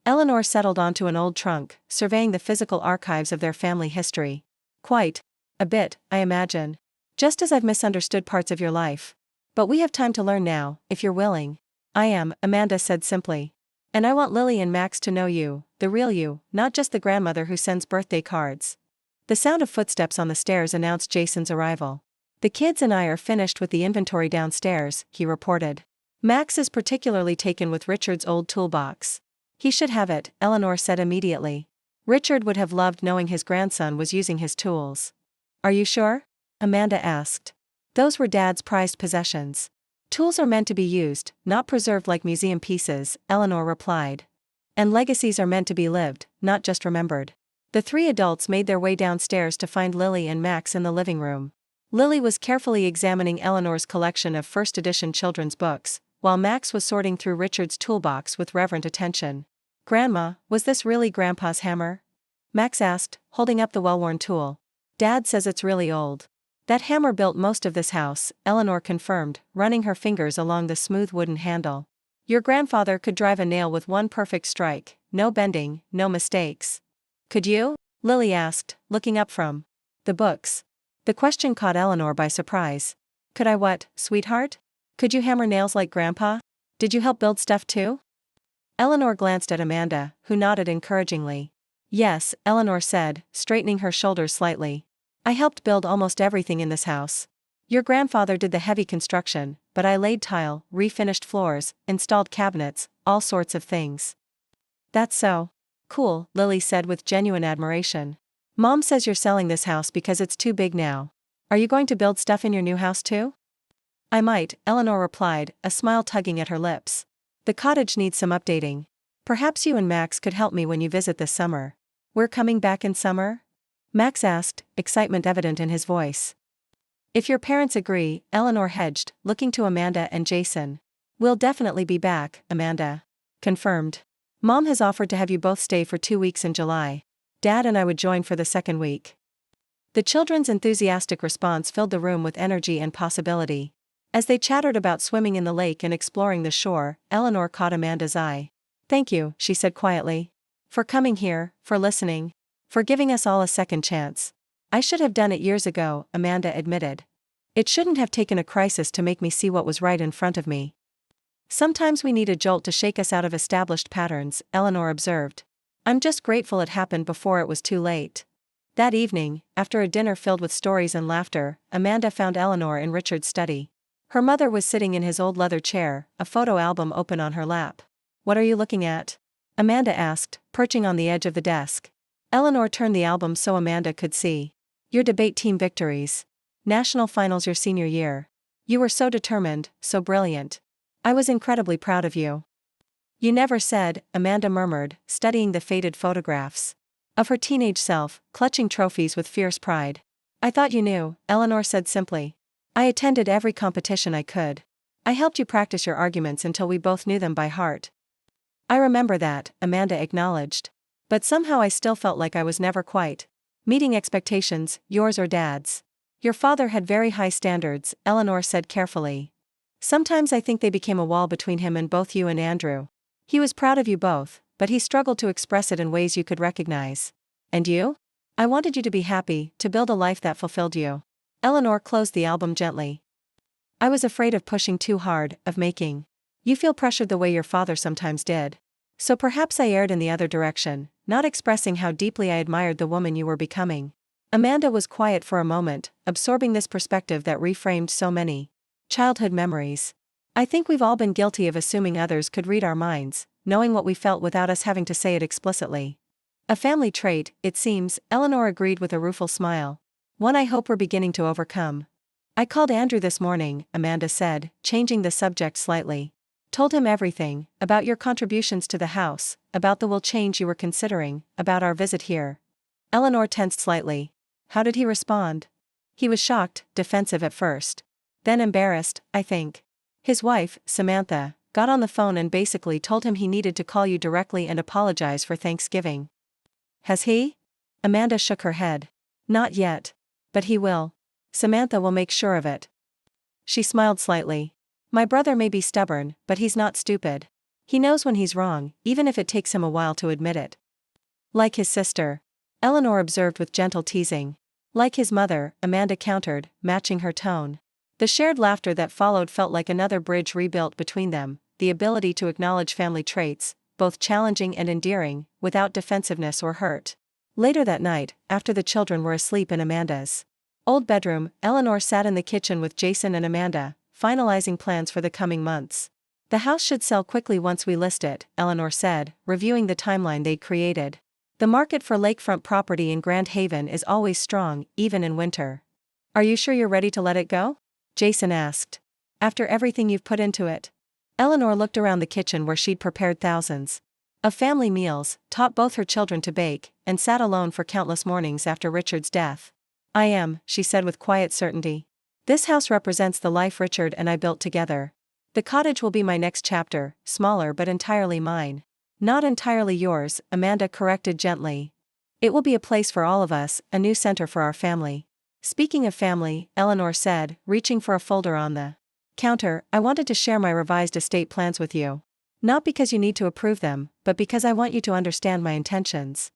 [SPEAKER 1] Eleanor settled onto an old trunk, surveying the physical archives of their family history. Quite a bit, I imagine. Just as I've misunderstood parts of your life. But we have time to learn now, if you're willing. I am, Amanda said simply. And I want Lily and Max to know you, the real you, not just the grandmother who sends birthday cards. The sound of footsteps on the stairs announced Jason's arrival. The kids and I are finished with the inventory downstairs, he reported. Max is particularly taken with Richard's old toolbox. He should have it, Eleanor said immediately. Richard would have loved knowing his grandson was using his tools. Are you sure? Amanda asked. Those were Dad's prized possessions. Tools are meant to be used, not preserved like museum pieces, Eleanor replied. And legacies are meant to be lived, not just remembered. The three adults made their way downstairs to find Lily and Max in the living room. Lily was carefully examining Eleanor's collection of first-edition children's books, while Max was sorting through Richard's toolbox with reverent attention. "Grandma, was this really Grandpa's hammer?" Max asked, holding up the well-worn tool. "Dad says it's really old." "That hammer built most of this house," Eleanor confirmed, running her fingers along the smooth wooden handle. "Your grandfather could drive a nail with one perfect strike, no bending, no mistakes." "Could you?" Lily asked, looking up from the books. The question caught Eleanor by surprise. "Could I what, sweetheart? Could you hammer nails like Grandpa? Did you help build stuff too?" Eleanor glanced at Amanda, who nodded encouragingly. "Yes," Eleanor said, straightening her shoulders slightly. "I helped build almost everything in this house. Your grandfather did the heavy construction, but I laid tile, refinished floors, installed cabinets, all sorts of things." "That's so cool," Lily said with genuine admiration. "Mom says you're selling this house because it's too big now. Are you going to build stuff in your new house too?" "I might," Eleanor replied, a smile tugging at her lips. "The cottage needs some updating. Perhaps you and Max could help me when you visit this summer." "We're coming back in summer?" Max asked, excitement evident in his voice. "If your parents agree," Eleanor hedged, looking to Amanda and Jason. "We'll definitely be back," Amanda confirmed. "Mom has offered to have you both stay for 2 weeks in July. Dad and I would join for the second week." The children's enthusiastic response filled the room with energy and possibility. As they chattered about swimming in the lake and exploring the shore, Eleanor caught Amanda's eye. "Thank you," she said quietly. "For coming here, for listening, for giving us all a second chance." "I should have done it years ago," Amanda admitted. "It shouldn't have taken a crisis to make me see what was right in front of me." "Sometimes we need a jolt to shake us out of established patterns," Eleanor observed. "I'm just grateful it happened before it was too late." That evening, after a dinner filled with stories and laughter, Amanda found Eleanor in Richard's study. Her mother was sitting in his old leather chair, a photo album open on her lap. "What are you looking at?" Amanda asked, perching on the edge of the desk. Eleanor turned the album so Amanda could see. "Your debate team victories. National finals your senior year. You were so determined, so brilliant. I was incredibly proud of you." "You never said," Amanda murmured, studying the faded photographs of her teenage self, clutching trophies with fierce pride. "I thought you knew," Eleanor said simply. "I attended every competition I could. I helped you practice your arguments until we both knew them by heart." "I remember that," Amanda acknowledged. "But somehow I still felt like I was never quite meeting expectations, yours or Dad's." "Your father had very high standards," Eleanor said carefully. "Sometimes I think they became a wall between him and both you and Andrew. He was proud of you both, but he struggled to express it in ways you could recognize. And you? I wanted you to be happy, to build a life that fulfilled you." Eleanor closed the album gently. "I was afraid of pushing too hard, of making you feel pressured the way your father sometimes did. So perhaps I erred in the other direction, not expressing how deeply I admired the woman you were becoming." Amanda was quiet for a moment, absorbing this perspective that reframed so many childhood memories. "I think we've all been guilty of assuming others could read our minds, knowing what we felt without us having to say it explicitly. A family trait, it seems," Eleanor agreed with a rueful smile. "One I hope we're beginning to overcome." "I called Andrew this morning," Amanda said, changing the subject slightly. "Told him everything, about your contributions to the house, about the will change you were considering, about our visit here." Eleanor tensed slightly. "How did he respond?" "He was shocked, defensive at first. Then embarrassed, I think. His wife, Samantha, got on the phone and basically told him he needed to call you directly and apologize for Thanksgiving." "Has he?" Amanda shook her head. "Not yet. But he will. Samantha will make sure of it." She smiled slightly. "My brother may be stubborn, but he's not stupid. He knows when he's wrong, even if it takes him a while to admit it." "Like his sister," Eleanor observed with gentle teasing. "Like his mother," Amanda countered, matching her tone. The shared laughter that followed felt like another bridge rebuilt between them, the ability to acknowledge family traits, both challenging and endearing, without defensiveness or hurt. Later that night, after the children were asleep in Amanda's old bedroom, Eleanor sat in the kitchen with Jason and Amanda, finalizing plans for the coming months. "The house should sell quickly once we list it," Eleanor said, reviewing the timeline they'd created. The market for lakefront property in Grand Haven is always strong, even in winter. Are you sure you're ready to let it go? Jason asked. After everything you've put into it. Eleanor looked around the kitchen where she'd prepared thousands of family meals, taught both her children to bake, and sat alone for countless mornings after Richard's death. I am, she said with quiet certainty. This house represents the life Richard and I built together. The cottage will be my next chapter, smaller but entirely mine. Not entirely yours, Amanda corrected gently. It will be a place for all of us, a new center for our family. Speaking of family, Eleanor said, reaching for a folder on the counter, I wanted to share my revised estate plans with you. Not because you need to approve them, but because I want you to understand my intentions.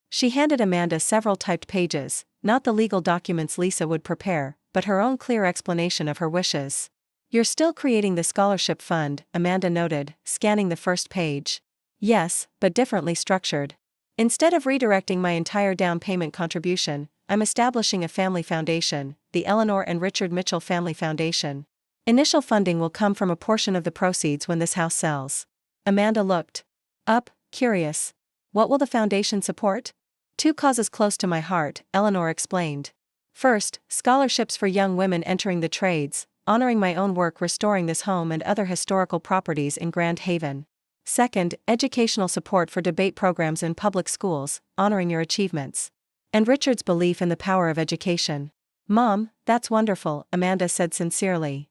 [SPEAKER 1] She handed Amanda several typed pages, not the legal documents Lisa would prepare, but her own clear explanation of her wishes. You're still creating the scholarship fund, Amanda noted, scanning the first page. Yes, but differently structured. Instead of redirecting my entire down payment contribution, I'm establishing a family foundation, the Eleanor and Richard Mitchell Family Foundation. Initial funding will come from a portion of the proceeds when this house sells. Amanda looked up, curious. What will the foundation support? 2 causes close to my heart, Eleanor explained. First, scholarships for young women entering the trades, honoring my own work restoring this home and other historical properties in Grand Haven. Second, educational support for debate programs in public schools, honoring your achievements. And Richard's belief in the power of education. Mom, that's wonderful, Amanda said sincerely.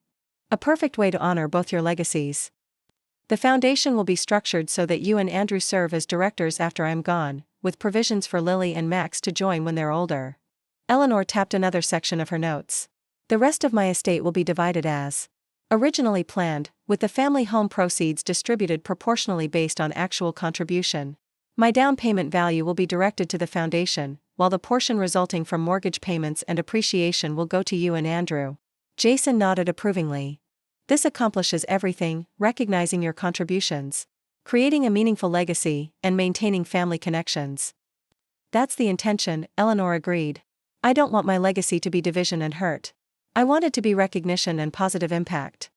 [SPEAKER 1] A perfect way to honor both your legacies. The foundation will be structured so that you and Andrew serve as directors after I'm gone, with provisions for Lily and Max to join when they're older. Eleanor tapped another section of her notes. The rest of my estate will be divided as originally planned, with the family home proceeds distributed proportionally based on actual contribution. My down payment value will be directed to the foundation, while the portion resulting from mortgage payments and appreciation will go to you and Andrew. Jason nodded approvingly. This accomplishes everything, recognizing your contributions, creating a meaningful legacy, and maintaining family connections. That's the intention, Eleanor agreed. I don't want my legacy to be division and hurt. I want it to be recognition and positive impact.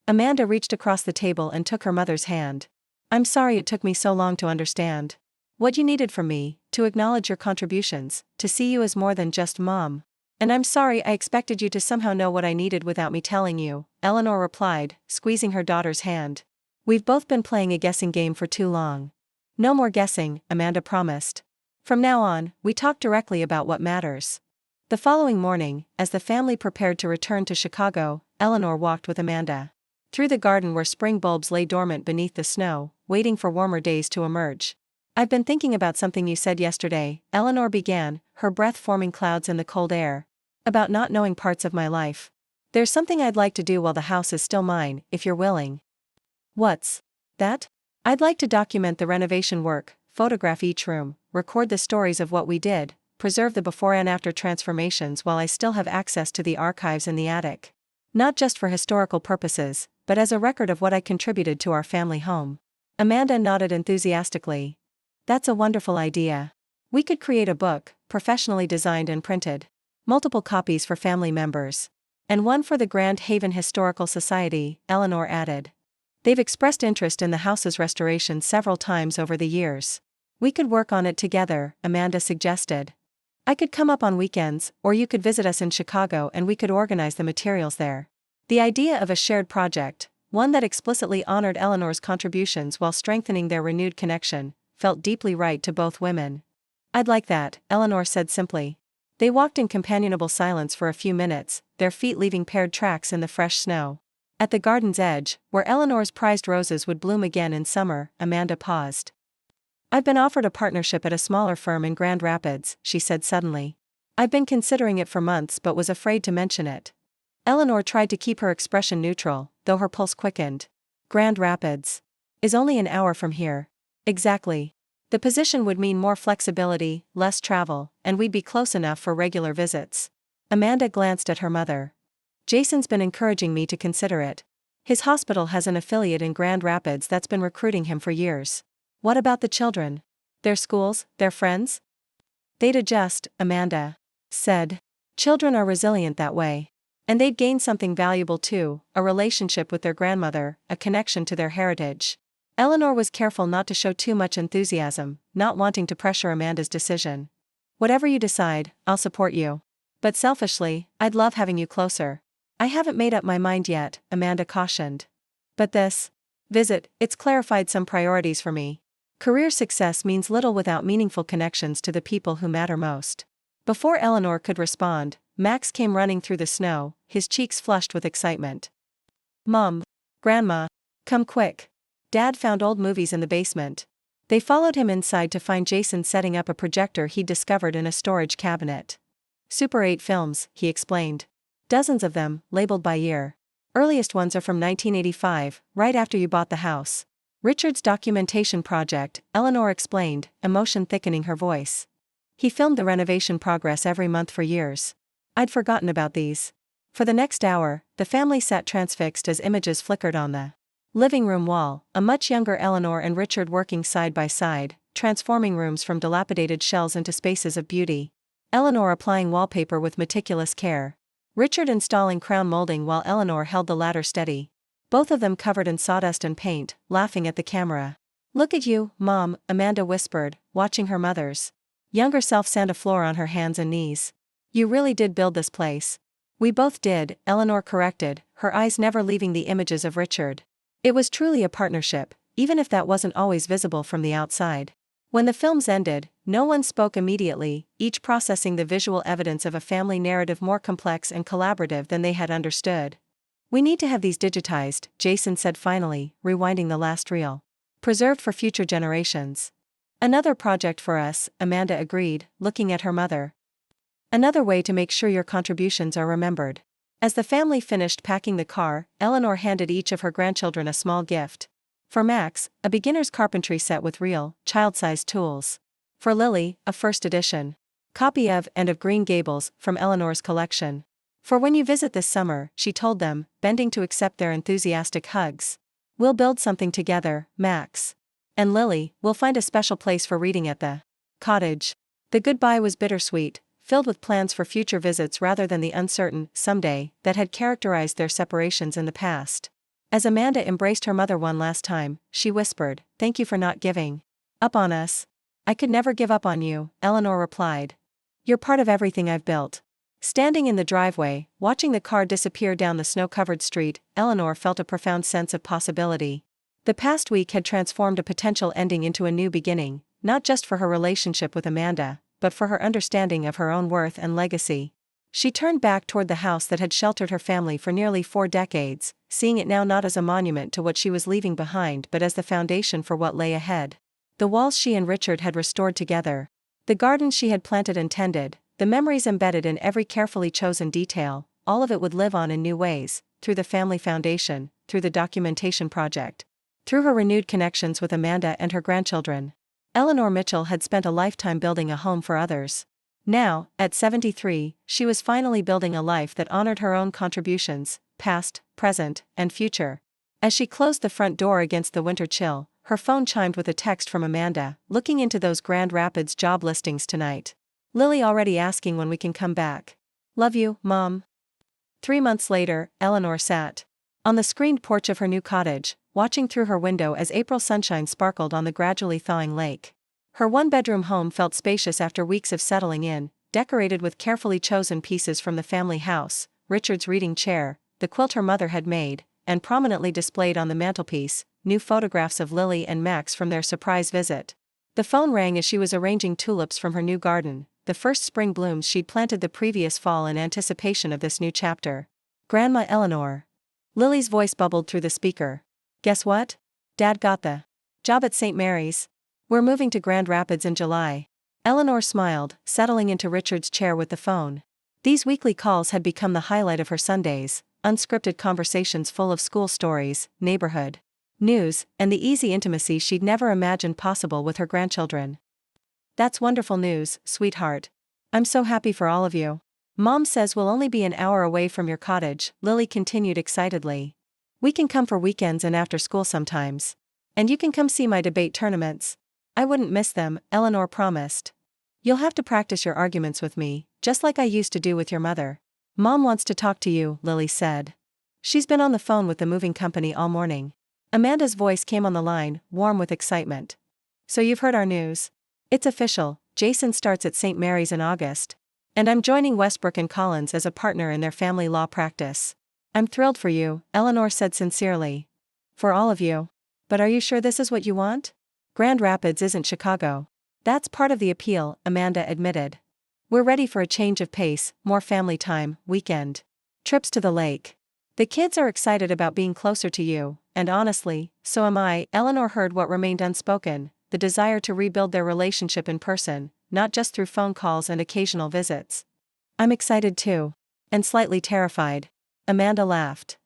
[SPEAKER 1] Amanda reached across the table and took her mother's hand. I'm sorry it took me so long to understand what you needed from me, to acknowledge your contributions, to see you as more than just mom. And I'm sorry I expected you to somehow know what I needed without me telling you, Eleanor replied, squeezing her daughter's hand. We've both been playing a guessing game for too long. No more guessing, Amanda promised. From now on, we talk directly about what matters. The following morning, as the family prepared to return to Chicago, Eleanor walked with Amanda through the garden where spring bulbs lay dormant beneath the snow, waiting for warmer days to emerge. I've been thinking about something you said yesterday, Eleanor began, her breath forming clouds in the cold air. About not knowing parts of my life. There's something I'd like to do while the house is still mine, if you're willing. What's that? I'd like to document the renovation work, photograph each room, record the stories of what we did, preserve the before and after transformations while I still have access to the archives in the attic. Not just for historical purposes, but as a record of what I contributed to our family home. Amanda nodded enthusiastically. That's a wonderful idea. We could create a book, professionally designed and printed. Multiple copies for family members. And one for the Grand Haven Historical Society, Eleanor added. They've expressed interest in the house's restoration several times over the years. We could work on it together, Amanda suggested. I could come up on weekends, or you could visit us in Chicago and we could organize the materials there. The idea of a shared project, one that explicitly honored Eleanor's contributions while strengthening their renewed connection, felt deeply right to both women. I'd like that, Eleanor said simply. They walked in companionable silence for a few minutes, their feet leaving paired tracks in the fresh snow. At the garden's edge, where Eleanor's prized roses would bloom again in summer, Amanda paused. I've been offered a partnership at a smaller firm in Grand Rapids, she said suddenly. I've been considering it for months but was afraid to mention it. Eleanor tried to keep her expression neutral, though her pulse quickened. Grand Rapids is only an hour from here. Exactly. The position would mean more flexibility, less travel, and we'd be close enough for regular visits. Amanda glanced at her mother. Jason's been encouraging me to consider it. His hospital has an affiliate in Grand Rapids that's been recruiting him for years. What about the children? Their schools, their friends? They'd adjust, Amanda said. Children are resilient that way. And they'd gain something valuable too, a relationship with their grandmother, a connection to their heritage. Eleanor was careful not to show too much enthusiasm, not wanting to pressure Amanda's decision. Whatever you decide, I'll support you. But selfishly, I'd love having you closer. I haven't made up my mind yet, Amanda cautioned. But this visit, it's clarified some priorities for me. Career success means little without meaningful connections to the people who matter most. Before Eleanor could respond, Max came running through the snow, his cheeks flushed with excitement. Mom. Grandma. Come quick. Dad found old movies in the basement. They followed him inside to find Jason setting up a projector he'd discovered in a storage cabinet. Super 8 films, he explained. Dozens of them, labeled by year. Earliest ones are from 1985, right after you bought the house. Richard's documentation project, Eleanor explained, emotion thickening her voice. He filmed the renovation progress every month for years. I'd forgotten about these. For the next hour, the family sat transfixed as images flickered on the living room wall, a much younger Eleanor and Richard working side by side, transforming rooms from dilapidated shells into spaces of beauty. Eleanor applying wallpaper with meticulous care. Richard installing crown molding while Eleanor held the ladder steady. Both of them covered in sawdust and paint, laughing at the camera. Look at you, Mom, Amanda whispered, watching her mother's younger self sand a floor on her hands and knees. You really did build this place. We both did, Eleanor corrected, her eyes never leaving the images of Richard. It was truly a partnership, even if that wasn't always visible from the outside. When the films ended, no one spoke immediately, each processing the visual evidence of a family narrative more complex and collaborative than they had understood. We need to have these digitized, Jason said finally, rewinding the last reel. Preserved for future generations. Another project for us, Amanda agreed, looking at her mother. Another way to make sure your contributions are remembered. As the family finished packing the car, Eleanor handed each of her grandchildren a small gift. For Max, a beginner's carpentry set with real, child-sized tools. For Lily, a first edition copy of and of Green Gables from Eleanor's collection. For when you visit this summer, she told them, bending to accept their enthusiastic hugs. We'll build something together, Max. And Lily, we'll find a special place for reading at the cottage. The goodbye was bittersweet, filled with plans for future visits rather than the uncertain, someday, that had characterized their separations in the past. As Amanda embraced her mother one last time, she whispered, "Thank you for not giving up on us." "I could never give up on you," Eleanor replied. "You're part of everything I've built." Standing in the driveway, watching the car disappear down the snow-covered street, Eleanor felt a profound sense of possibility. The past week had transformed a potential ending into a new beginning, not just for her relationship with Amanda, but for her understanding of her own worth and legacy. She turned back toward the house that had sheltered her family for nearly 4 decades, seeing it now not as a monument to what she was leaving behind but as the foundation for what lay ahead. The walls she and Richard had restored together. The gardens she had planted and tended, the memories embedded in every carefully chosen detail, all of it would live on in new ways, through the family foundation, through the documentation project, through her renewed connections with Amanda and her grandchildren. Eleanor Mitchell had spent a lifetime building a home for others. Now, at 73, she was finally building a life that honored her own contributions, past, present, and future. As she closed the front door against the winter chill, her phone chimed with a text from Amanda, looking into those Grand Rapids job listings tonight. "Lily already asking when we can come back. Love you, Mom." 3 months later, Eleanor sat on the screened porch of her new cottage, watching through her window as April sunshine sparkled on the gradually thawing lake. Her one-bedroom home felt spacious after weeks of settling in, decorated with carefully chosen pieces from the family house, Richard's reading chair, the quilt her mother had made, and prominently displayed on the mantelpiece, new photographs of Lily and Max from their surprise visit. The phone rang as she was arranging tulips from her new garden, the first spring blooms she'd planted the previous fall in anticipation of this new chapter. "Grandma Eleanor." Lily's voice bubbled through the speaker. "Guess what? Dad got the job at St. Mary's. We're moving to Grand Rapids in July." Eleanor smiled, settling into Richard's chair with the phone. These weekly calls had become the highlight of her Sundays, unscripted conversations full of school stories, neighborhood news, and the easy intimacy she'd never imagined possible with her grandchildren. "That's wonderful news, sweetheart. I'm so happy for all of you. Mom says we'll only be an hour away from your cottage," Lily continued excitedly. "We can come for weekends and after school sometimes. And you can come see my debate tournaments." "I wouldn't miss them," Eleanor promised. "You'll have to practice your arguments with me, just like I used to do with your mother." "Mom wants to talk to you," Lily said. "She's been on the phone with the moving company all morning." Amanda's voice came on the line, warm with excitement. So you've heard our news? It's official, Jason starts at St. Mary's in August. And I'm joining Westbrook and Collins as a partner in their family law practice. I'm thrilled for you, Eleanor said sincerely. For all of you. But are you sure this is what you want? Grand Rapids isn't Chicago. That's part of the appeal, Amanda admitted. We're ready for a change of pace, more family time, weekend trips to the lake. The kids are excited about being closer to you, and honestly, so am I. Eleanor heard what remained unspoken, the desire to rebuild their relationship in person, not just through phone calls and occasional visits. I'm excited too. And slightly terrified. Amanda laughed.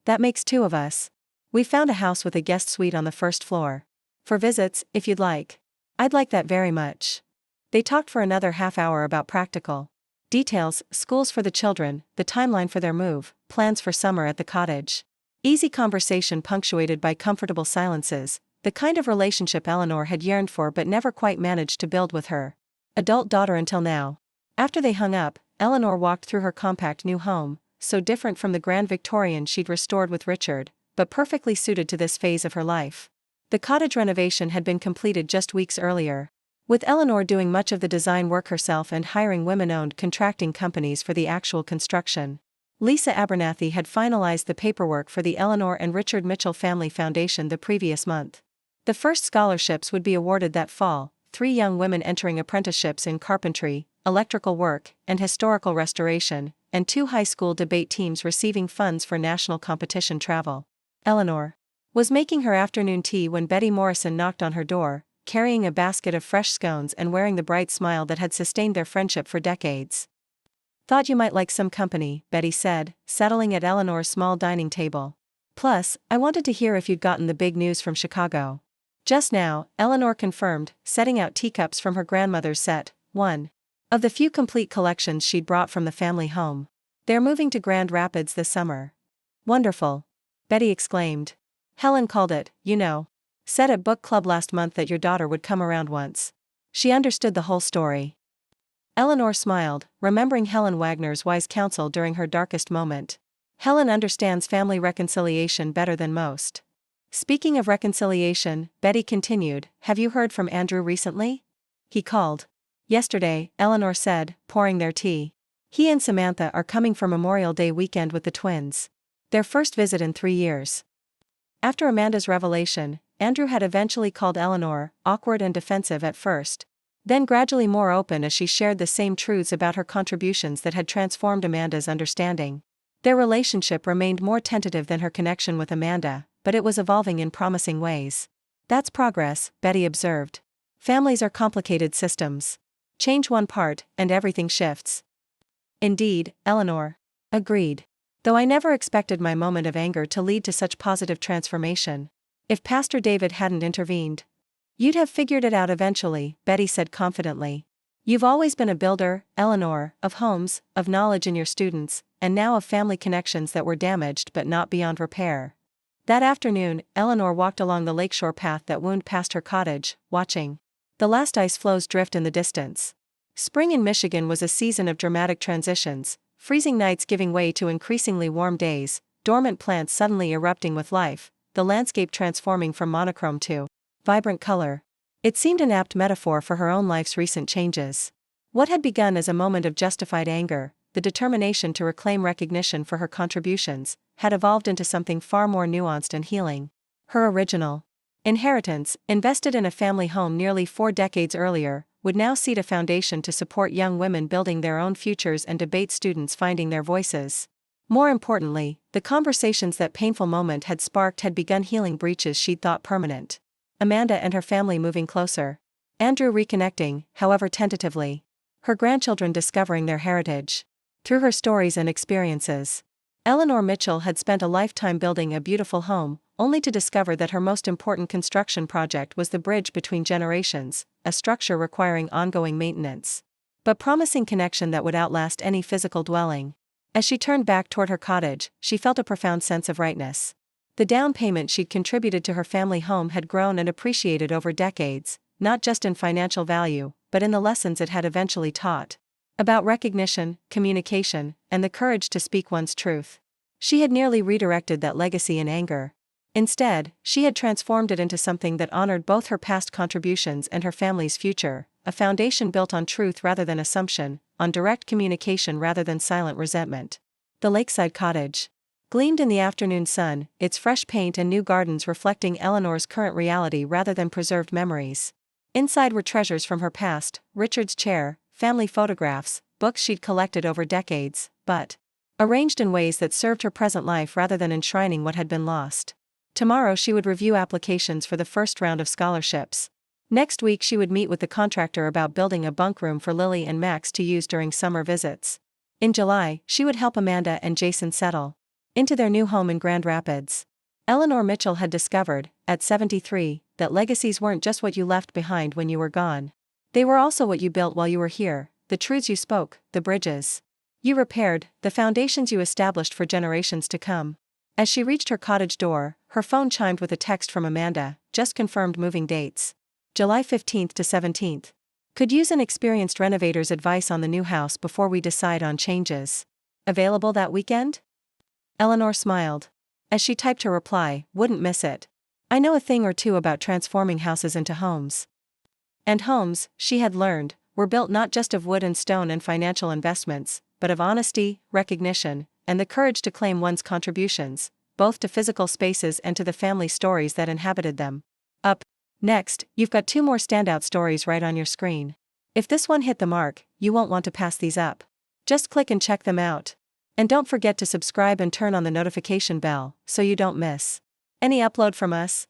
[SPEAKER 1] That makes two of us. We found a house with a guest suite on the first floor. For visits, if you'd like. I'd like that very much. They talked for another half hour about practical details, schools for the children, the timeline for their move, plans for summer at the cottage. Easy conversation punctuated by comfortable silences, the kind of relationship Eleanor had yearned for but never quite managed to build with her adult daughter until now. After they hung up, Eleanor walked through her compact new home, so different from the grand Victorian she'd restored with Richard, but perfectly suited to this phase of her life. The cottage renovation had been completed just weeks earlier, with Eleanor doing much of the design work herself and hiring women-owned contracting companies for the actual construction. Lisa Abernathy had finalized the paperwork for the Eleanor and Richard Mitchell Family Foundation the previous month. The first scholarships would be awarded that fall, 3 young women entering apprenticeships in carpentry, electrical work, and historical restoration, and 2 high school debate teams receiving funds for national competition travel. Eleanor was making her afternoon tea when Betty Morrison knocked on her door, carrying a basket of fresh scones and wearing the bright smile that had sustained their friendship for decades. Thought you might like some company, Betty said, settling at Eleanor's small dining table. Plus, I wanted to hear if you'd gotten the big news from Chicago. Just now, Eleanor confirmed, setting out teacups from her grandmother's set, one of the few complete collections she'd brought from the family home. They're moving to Grand Rapids this summer. Wonderful. Betty exclaimed. Helen called it, you know. Said at book club last month that your daughter would come around once. She understood the whole story. Eleanor smiled, remembering Helen Wagner's wise counsel during her darkest moment. Helen understands family reconciliation better than most. Speaking of reconciliation, Betty continued, have you heard from Andrew recently? He called. Yesterday, Eleanor said, pouring their tea. He and Samantha are coming for Memorial Day weekend with the twins. Their first visit in 3 years. After Amanda's revelation, Andrew had eventually called Eleanor, awkward and defensive at first, then gradually more open as she shared the same truths about her contributions that had transformed Amanda's understanding. Their relationship remained more tentative than her connection with Amanda, but it was evolving in promising ways. That's progress, Betty observed. Families are complicated systems. Change one part, and everything shifts. Indeed, Eleanor agreed. Though I never expected my moment of anger to lead to such positive transformation. If Pastor David hadn't intervened, you'd have figured it out eventually, Betty said confidently. You've always been a builder, Eleanor, of homes, of knowledge in your students, and now of family connections that were damaged but not beyond repair. That afternoon, Eleanor walked along the lakeshore path that wound past her cottage, watching the last ice floes drift in the distance. Spring in Michigan was a season of dramatic transitions, freezing nights giving way to increasingly warm days, dormant plants suddenly erupting with life, the landscape transforming from monochrome to vibrant color. It seemed an apt metaphor for her own life's recent changes. What had begun as a moment of justified anger, the determination to reclaim recognition for her contributions, had evolved into something far more nuanced and healing. Her original inheritance, invested in a family home nearly 4 decades earlier, would now seed a foundation to support young women building their own futures and debate students finding their voices. More importantly, the conversations that painful moment had sparked had begun healing breaches she'd thought permanent. Amanda and her family moving closer. Andrew reconnecting, however tentatively. Her grandchildren discovering their heritage through her stories and experiences. Eleanor Mitchell had spent a lifetime building a beautiful home, only to discover that her most important construction project was the bridge between generations, a structure requiring ongoing maintenance, but promising connection that would outlast any physical dwelling. As she turned back toward her cottage, she felt a profound sense of rightness. The down payment she'd contributed to her family home had grown and appreciated over decades, not just in financial value, but in the lessons it had eventually taught. About recognition, communication, and the courage to speak one's truth. She had nearly redirected that legacy in anger. Instead, she had transformed it into something that honored both her past contributions and her family's future, a foundation built on truth rather than assumption, on direct communication rather than silent resentment. The lakeside cottage gleamed in the afternoon sun, its fresh paint and new gardens reflecting Eleanor's current reality rather than preserved memories. Inside were treasures from her past, Richard's chair, family photographs, books she'd collected over decades, but arranged in ways that served her present life rather than enshrining what had been lost. Tomorrow she would review applications for the first round of scholarships. Next week she would meet with the contractor about building a bunk room for Lily and Max to use during summer visits. In July, she would help Amanda and Jason settle into their new home in Grand Rapids. Eleanor Mitchell had discovered, at 73, that legacies weren't just what you left behind when you were gone. They were also what you built while you were here, the truths you spoke, the bridges you repaired, the foundations you established for generations to come. As she reached her cottage door, her phone chimed with a text from Amanda, just confirmed moving dates. July 15th to 17th. Could use an experienced renovator's advice on the new house before we decide on changes. Available that weekend? Eleanor smiled. As she typed her reply, wouldn't miss it. I know a thing or two about transforming houses into homes. And homes, she had learned, were built not just of wood and stone and financial investments, but of honesty, recognition, and the courage to claim one's contributions, both to physical spaces and to the family stories that inhabited them. Up next, you've got 2 more standout stories right on your screen. If this one hit the mark, you won't want to pass these up. Just click and check them out. And don't forget to subscribe and turn on the notification bell, so you don't miss any upload from us.